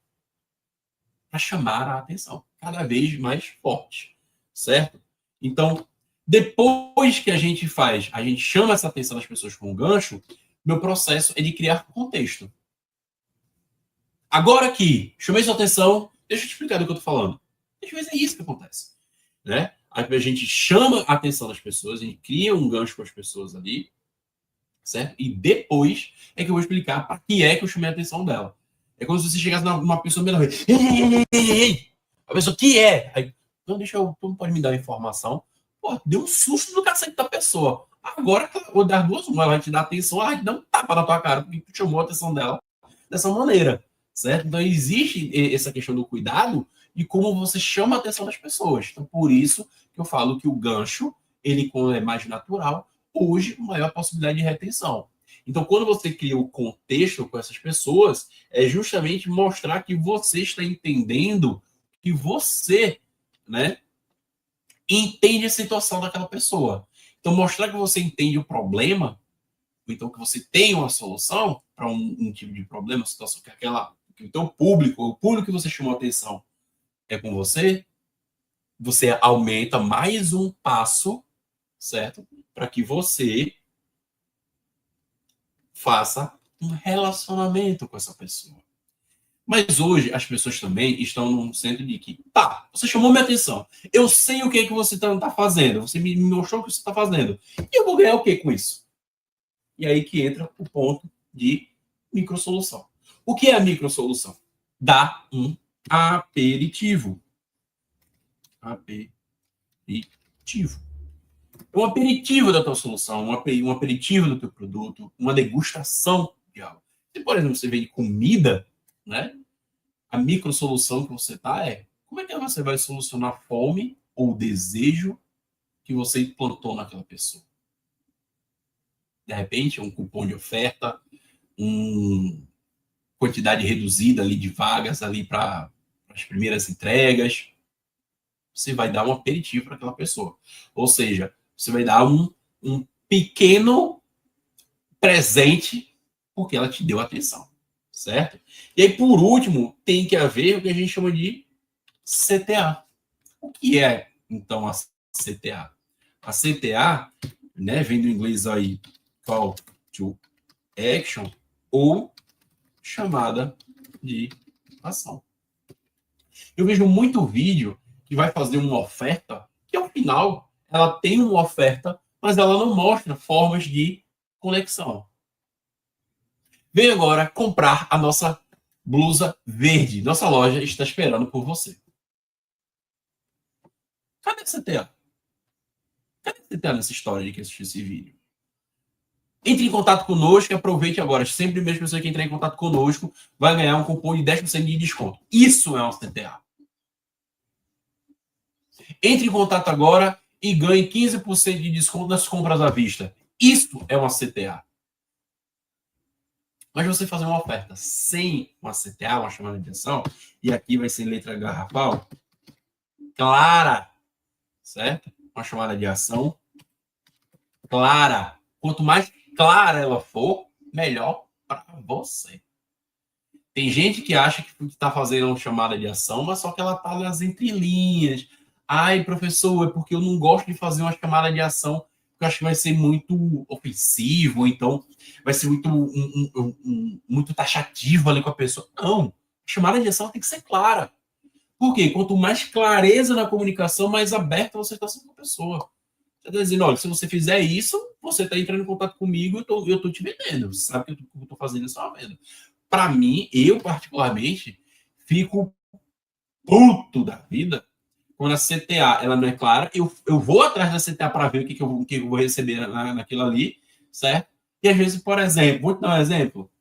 Para chamar a atenção cada vez mais forte, certo? Então, depois que a gente chama essa atenção das pessoas com um gancho, meu processo é de criar contexto. Agora que chamei sua atenção, deixa eu te explicar do que eu estou falando. Às vezes é isso que acontece. Né? Aí a gente chama a atenção das pessoas, a gente cria um gancho com as pessoas ali, certo? E depois é que eu vou explicar para que é que eu chamei a atenção dela. É como se você chegasse numa pessoa meio vez. Ei! A pessoa, que é? Aí, não, deixa eu, tu não pode me dar informação. Pô, deu um susto do cacete da pessoa. Agora, ou das duas, uma, ela vai te dar atenção, ela vai te dar um tapa na tua cara, porque tu chamou a atenção dela dessa maneira, certo? Então, existe essa questão do cuidado e como você chama a atenção das pessoas. Então, por isso que eu falo que o gancho, ele, quando é mais natural, hoje, maior possibilidade de retenção. Então, quando você cria o contexto com essas pessoas, é justamente mostrar que você está entendendo que você, né, entende a situação daquela pessoa. Então, mostrar que você entende o problema, então que você tem uma solução para um tipo de problema, situação que que o teu público, o público que você chamou a atenção é com você, você aumenta mais um passo, certo? Para que você faça um relacionamento com essa pessoa. Mas hoje as pessoas também estão num centro de que, tá, você chamou minha atenção, eu sei o que é que você está fazendo, você me mostrou o que você está fazendo, e eu vou ganhar o que com isso? E aí que entra o ponto de microsolução. O que é a microsolução? Dá um aperitivo. Aperitivo. Um aperitivo da tua solução, um aperitivo do teu produto, uma degustação de algo. Se, por exemplo, você vende comida, né? A microsolução que você está é como é que você vai solucionar a fome ou o desejo que você implantou naquela pessoa. De repente, um cupom de oferta, uma quantidade reduzida ali de vagas ali para as primeiras entregas. Você vai dar um aperitivo para aquela pessoa. Ou seja, você vai dar um pequeno presente porque ela te deu atenção, certo? E aí, por último, tem que haver o que a gente chama de CTA. O que é, então, a CTA? A CTA, né, vem do inglês aí, Call to Action, ou chamada de ação. Eu vejo muito vídeo que vai fazer uma oferta, que ao final ela tem uma oferta, mas ela não mostra formas de conexão. Vem agora comprar a nossa blusa verde. Nossa loja está esperando por você. Cadê a CTA? Cadê a CTA nessa história de que assistiu esse vídeo? Entre em contato conosco e aproveite agora. Sempre mesmo pessoa que entrar em contato conosco vai ganhar um cupom de 10% de desconto. Isso é uma CTA. Entre em contato agora e ganhe 15% de desconto nas compras à vista. Isso é uma CTA. Mas você fazer uma oferta sem uma CTA, uma chamada de atenção, e aqui vai ser letra garrafal, clara, certo? Uma chamada de ação clara. Quanto mais clara ela for, melhor para você. Tem gente que acha que está fazendo uma chamada de ação, mas só que ela está nas entrelinhas. Ai, professor, é porque eu não gosto de fazer uma chamada de ação, porque eu acho que vai ser muito ofensivo, então vai ser muito taxativo ali com a pessoa. Não, chamada de ação tem que ser clara. Por quê? Quanto mais clareza na comunicação, mais aberta você está sendo com a pessoa. Você está dizendo, olha, se você fizer isso, você está entrando em contato comigo, eu estou te vendendo. Você sabe que eu estou fazendo isso, é uma venda. Para mim, eu particularmente, fico puto da vida quando a CTA ela não é clara. Eu vou atrás da CTA para ver o que eu vou receber naquilo ali, certo? E às vezes, por exemplo, vou te dar um exemplo.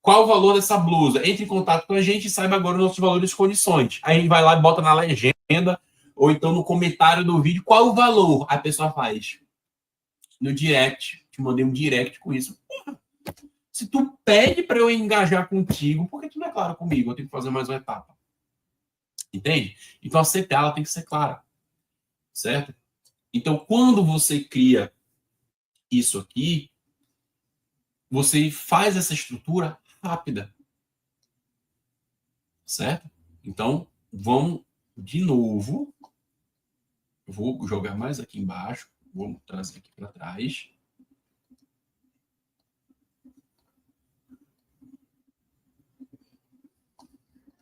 Qual o valor dessa blusa? Entre em contato com a gente e saiba agora os nossos valores e condições. Aí a gente vai lá e bota na legenda, ou então no comentário do vídeo, qual o valor? A pessoa faz no direct. Te mandei um direct com isso. Se tu pede para eu engajar contigo, por que tu não é claro comigo? Eu tenho que fazer mais uma etapa. Entende? Então a CTA ela tem que ser clara. Certo? Então, quando você cria isso aqui, você faz essa estrutura rápida. Certo? Então, vamos de novo. Eu vou jogar mais aqui embaixo. Vou trazer aqui para trás.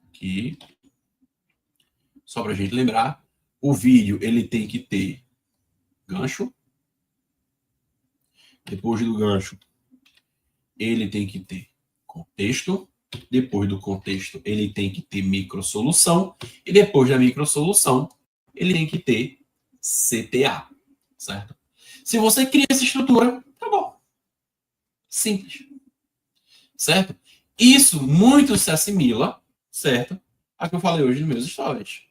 Aqui. Só para a gente lembrar. O vídeo, ele tem que ter gancho. Depois do gancho, ele tem que ter contexto. Depois do contexto, ele tem que ter microsolução. E depois da microsolução, ele tem que ter CTA, certo? Se você cria essa estrutura, tá bom. Simples, certo? Isso muito se assimila, certo? A que eu falei hoje nos meus stories.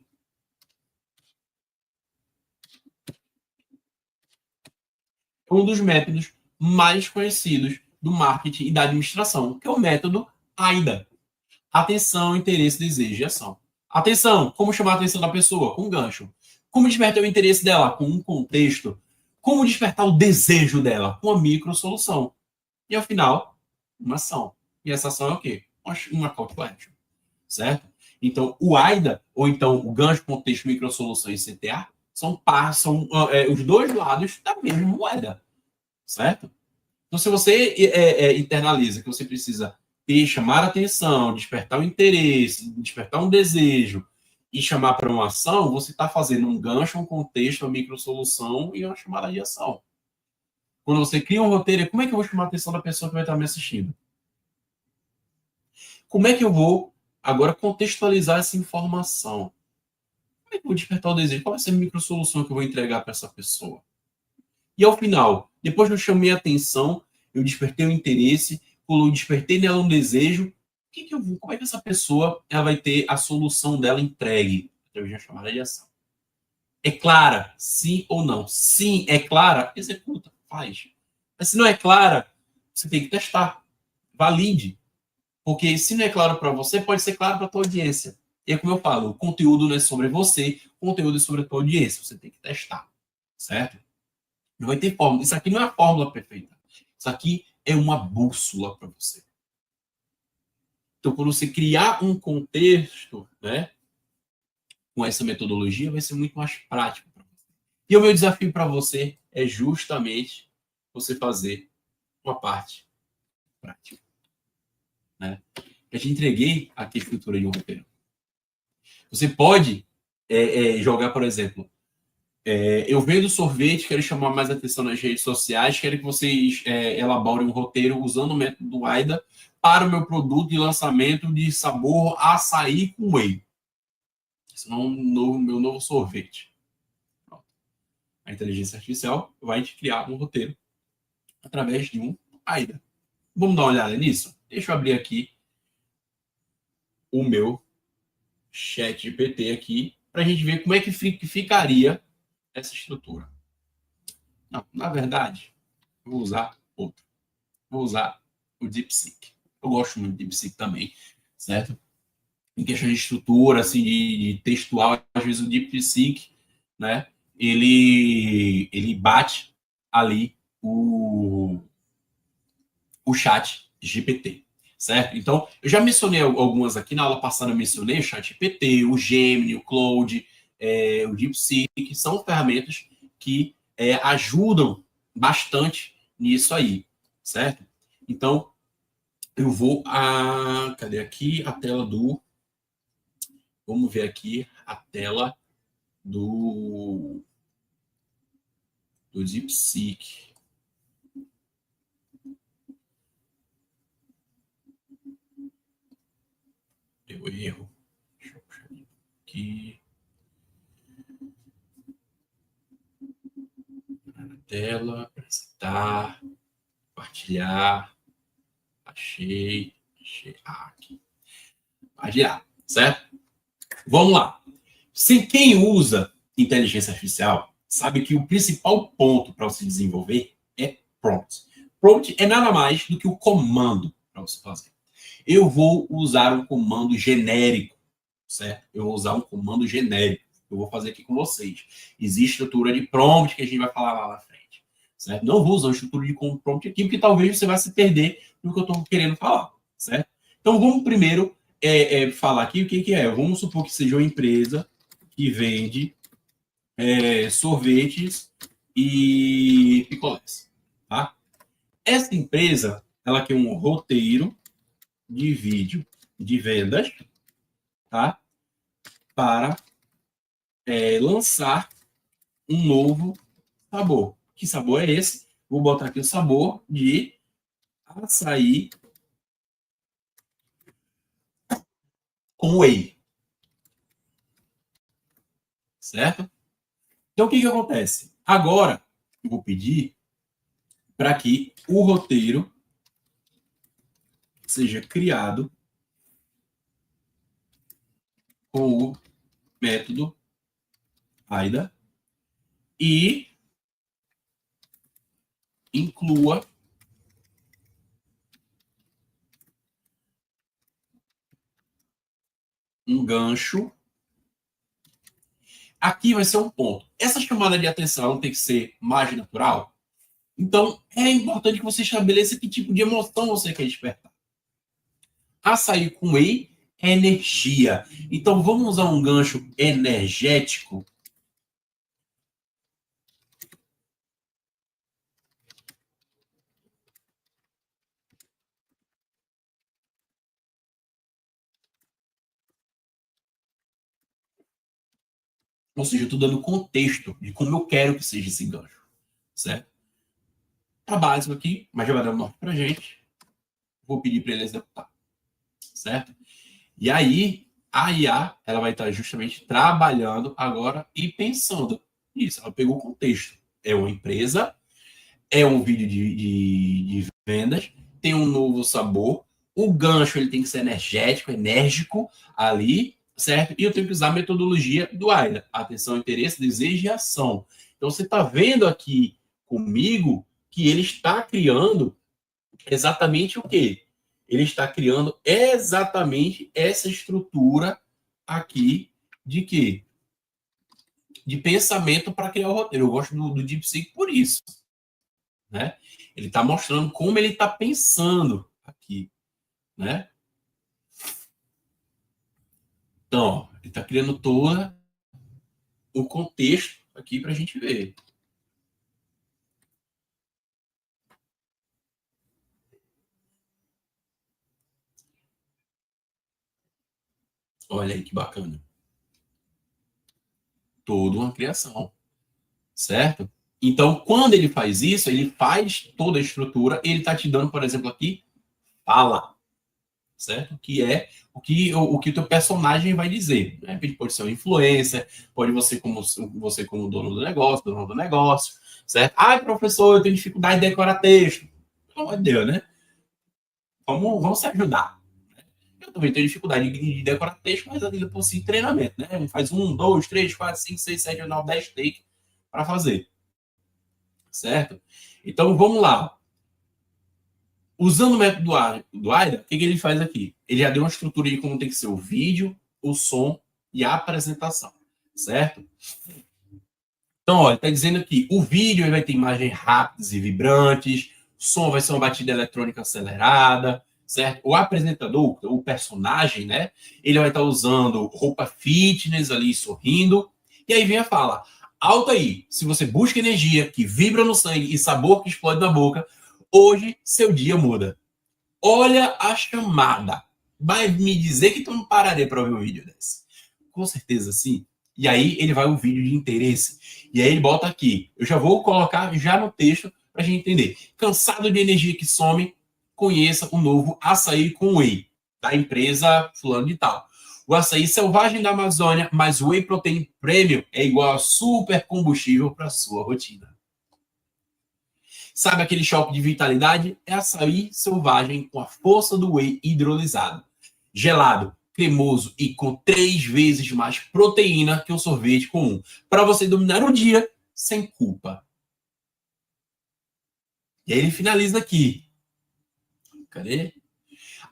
Um dos métodos mais conhecidos do marketing e da administração, que é o método AIDA. Atenção, interesse, desejo e ação. Atenção, como chamar a atenção da pessoa? Com um gancho. Como despertar o interesse dela? Com um contexto. Como despertar o desejo dela? Com uma microsolução. E ao final, uma ação. E essa ação é o quê? Uma call to action. Certo? Então, o AIDA, ou então o gancho, contexto, microsolução e CTA, são os dois lados da mesma moeda. Certo? Então, se você internaliza que você precisa chamar a atenção, despertar o interesse, despertar um desejo e chamar para uma ação, você está fazendo um gancho, um contexto, uma microsolução e uma chamada de ação. Quando você cria um roteiro, como é que eu vou chamar a atenção da pessoa que vai estar me assistindo? Como é que eu vou agora contextualizar essa informação? Como é que eu vou despertar o desejo? Qual vai ser a microsolução que eu vou entregar para essa pessoa? E ao final, depois que eu chamei a atenção, eu despertei o interesse, quando eu despertei nela um desejo, como é que essa pessoa ela vai ter a solução dela entregue? Através de uma chamada de ação. É clara? Sim ou não? Sim, é clara? Executa, faz. Mas se não é clara, você tem que testar. Valide. Porque se não é claro para você, pode ser claro para a tua audiência. E é como eu falo, o conteúdo não é sobre você, o conteúdo é sobre a tua audiência. Você tem que testar. Certo? Não vai ter fórmula. Isso aqui não é a fórmula perfeita. Isso aqui é uma bússola para você. Então, quando você criar um contexto, né, com essa metodologia, vai ser muito mais prático para você. E o meu desafio para você é justamente você fazer uma parte prática. Né? Eu te entreguei aqui a estrutura de um roteiro. Você pode jogar, por exemplo, eu vendo sorvete, quero chamar mais atenção nas redes sociais, quero que vocês elaborem um roteiro usando o método do AIDA para o meu produto de lançamento de sabor açaí com whey. Esse é o meu novo sorvete. Pronto. A inteligência artificial vai te criar um roteiro através de um AIDA. Vamos dar uma olhada nisso? Deixa eu abrir aqui o meu chat GPT aqui para a gente ver como é que ficaria essa estrutura. Não, na verdade, eu vou usar outro. Vou usar o DeepSeek. Eu gosto muito do DeepSeek também, certo? Em questão de estrutura, assim, de textual, às vezes o DeepSeek, né, ele bate ali o chat GPT, certo? Então, eu já mencionei algumas aqui, na aula passada eu mencionei o chat GPT, o Gemini, o Claude, o DeepSeek, que são ferramentas que ajudam bastante nisso aí, certo? Então, eu vou cadê aqui a tela do... Vamos ver aqui a tela do DeepSeek. Deu erro. Deixa eu puxar aqui. Na tela, apresentar, compartilhar. Achei. Aqui. Compartilhar, certo? Vamos lá. Quem usa inteligência artificial sabe que o principal ponto para você desenvolver é prompt. Prompt é nada mais do que o comando para você fazer. Eu vou usar um comando genérico, certo? Eu vou usar um comando genérico. Eu vou fazer aqui com vocês. Existe estrutura de prompt que a gente vai falar lá na frente, certo? Não vou usar uma estrutura de prompt aqui, porque talvez você vai se perder no que eu estou querendo falar, certo? Então, vamos primeiro falar aqui o que é. Vamos supor que seja uma empresa que vende sorvetes e picolés, tá? Essa empresa, ela quer um roteiro de vídeo de vendas, tá? Para lançar um novo sabor. Que sabor é esse? Vou botar aqui o sabor de açaí com whey. Certo? Então, o que acontece? Agora, eu vou pedir para que o roteiro seja criado com o método AIDA e inclua um gancho. Aqui vai ser um ponto. Essa chamada de atenção tem que ser mais natural. Então, é importante que você estabeleça que tipo de emoção você quer despertar. Açaí com whey é energia. Então, vamos usar um gancho energético. Ou seja, eu estou dando contexto de como eu quero que seja esse gancho. Certo? Tá básico aqui, mas já vai dar um norte pra gente. Vou pedir para ele executar. Certo? E aí, a IA ela vai estar justamente trabalhando agora e pensando nisso. Ela pegou o contexto. É uma empresa, é um vídeo de vendas, tem um novo sabor, o gancho ele tem que ser energético, enérgico ali, certo? E eu tenho que usar a metodologia do AIDA. Atenção, interesse, desejo e ação. Então, você está vendo aqui comigo que ele está criando exatamente o quê? Ele está criando exatamente essa estrutura aqui de quê? De pensamento para criar o roteiro. Eu gosto do DeepSeek por isso. Né? Ele está mostrando como ele está pensando aqui. Né? Então, ó, ele está criando todo o contexto aqui para a gente ver. Olha aí que bacana. Toda uma criação. Certo? Então, quando ele faz isso, ele faz toda a estrutura, ele está te dando, por exemplo, aqui, fala, certo? Que é o que o teu personagem vai dizer. Né? Pode ser uma influencer, pode você como dono do negócio, certo? Ai, professor, eu tenho dificuldade de decorar texto. Pelo amor de Deus, né? Vamos se ajudar. Eu também tenho dificuldade de decorar texto, mas ainda por si treinamento, né? Faz 1, 2, 3, 4, 5, 6, 7, 8, 9, 10 takes para fazer. Certo? Então, vamos lá. Usando o método do AIDA, o que ele faz aqui? Ele já deu uma estrutura de como tem que ser o vídeo, o som e a apresentação, certo? Então, olha, está dizendo aqui, o vídeo ele vai ter imagens rápidas e vibrantes, o som vai ser uma batida eletrônica acelerada, certo? O apresentador, o personagem, né? Ele vai estar usando roupa fitness ali, sorrindo, e aí vem a fala, alto aí, se você busca energia que vibra no sangue e sabor que explode na boca, hoje seu dia muda. Olha a chamada. Vai me dizer que tu não pararia para ver um vídeo desse? Com certeza sim. E aí ele vai um vídeo de interesse. E aí ele bota aqui. Eu já vou colocar já no texto para a gente entender. Cansado de energia que some, conheça o novo açaí com whey da empresa fulano de tal. O açaí selvagem da Amazônia, mais whey protein premium é igual a super combustível para sua rotina. Sabe aquele choque de vitalidade? É açaí selvagem com a força do whey hidrolisado. Gelado, cremoso e com 3 vezes mais proteína que um sorvete comum. Para você dominar o dia sem culpa. E aí ele finaliza aqui. Cadê?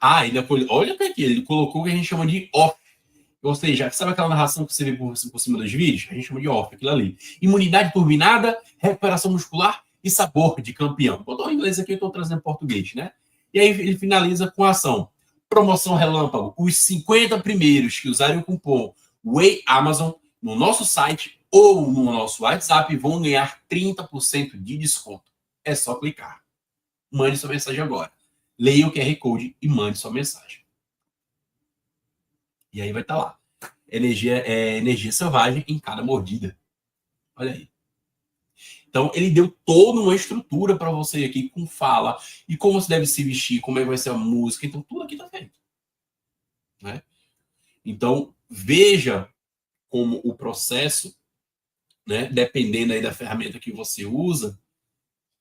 Ah, ele olha aqui, ele colocou o que a gente chama de off. Ou seja, sabe aquela narração que você vê por cima dos vídeos? A gente chama de off, aquilo ali. Imunidade turbinada, recuperação muscular e sabor de campeão. Botou em inglês aqui, eu estou trazendo em português, né? E aí ele finaliza com a ação. Promoção relâmpago. Os 50 primeiros que usarem o cupom Whey Amazon no nosso site ou no nosso WhatsApp vão ganhar 30% de desconto. É só clicar. Mande sua mensagem agora. Leia o QR Code e mande sua mensagem. E aí vai estar lá. energia selvagem em cada mordida. Olha aí. Então, ele deu toda uma estrutura para você aqui com fala e como você deve se vestir, como é que vai ser a música. Então, tudo aqui está feito. Né? Então, veja como o processo, né, dependendo aí da ferramenta que você usa,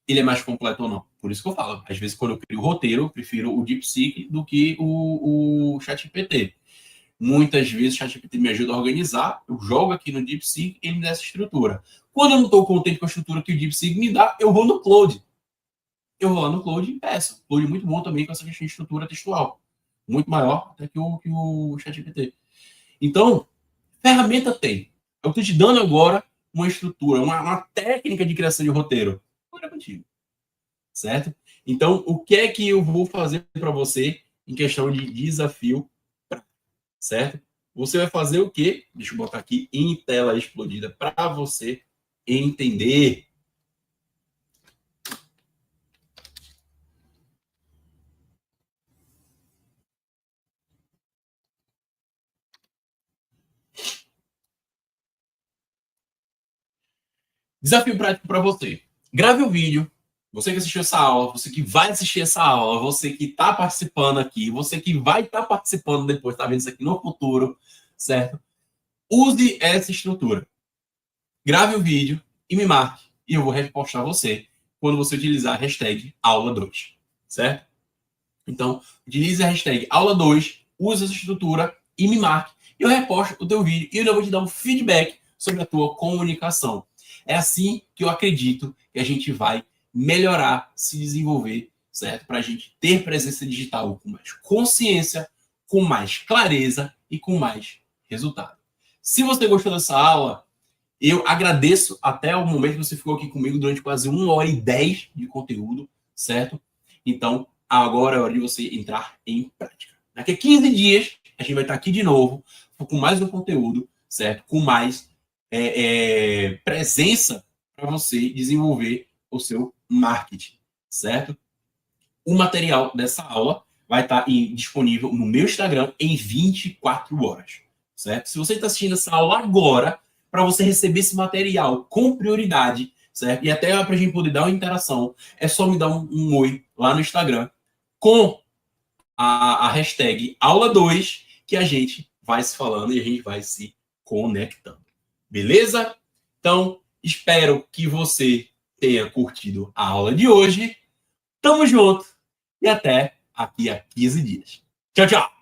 ele é mais completo ou não. Por isso que eu falo. Às vezes, quando eu crio o roteiro, eu prefiro o DeepSeek do que o ChatGPT. Muitas vezes o ChatGPT me ajuda a organizar, eu jogo aqui no DeepSeek e ele me dá essa estrutura. Quando eu não estou contente com a estrutura que o DeepSeek me dá, eu vou no Claude. Eu vou lá no Claude e peço. O Claude é muito bom também com essa questão de estrutura textual. Muito maior até que o ChatGPT. Então, ferramenta tem. Eu estou te dando agora uma estrutura, uma técnica de criação de roteiro. Agora é contigo. Certo? Então, o que é que eu vou fazer para você em questão de desafio? Certo? Você vai fazer o quê? Deixa eu botar aqui em tela explodida para você entender. Desafio prático para você. Grave o vídeo. Você que assistiu essa aula, você que vai assistir essa aula, você que está participando aqui, você que vai estar participando depois, está vendo isso aqui no futuro, certo? Use essa estrutura. Grave o vídeo e me marque. E eu vou repostar você quando você utilizar a hashtag aula 2, certo? Então, utilize a hashtag aula 2, use essa estrutura e me marque. Eu reposto o teu vídeo e eu vou te dar um feedback sobre a tua comunicação. É assim que eu acredito que a gente vai melhorar, se desenvolver, certo? Para a gente ter presença digital com mais consciência, com mais clareza e com mais resultado. Se você gostou dessa aula, eu agradeço até o momento que você ficou aqui comigo durante quase 1h10 de conteúdo, certo? Então, agora é hora de você entrar em prática. Daqui a 15 dias, a gente vai estar aqui de novo, com mais um conteúdo, certo? Com mais presença para você desenvolver o seu marketing, certo? O material dessa aula vai estar disponível no meu Instagram em 24 horas, certo? Se você está assistindo essa aula agora, para você receber esse material com prioridade, certo? E até para a gente poder dar uma interação, é só me dar um oi lá no Instagram com a hashtag aula 2, que a gente vai se falando e a gente vai se conectando. Beleza? Então, espero que você tenha curtido a aula de hoje. Tamo junto e até aqui a 15 dias. Tchau, tchau!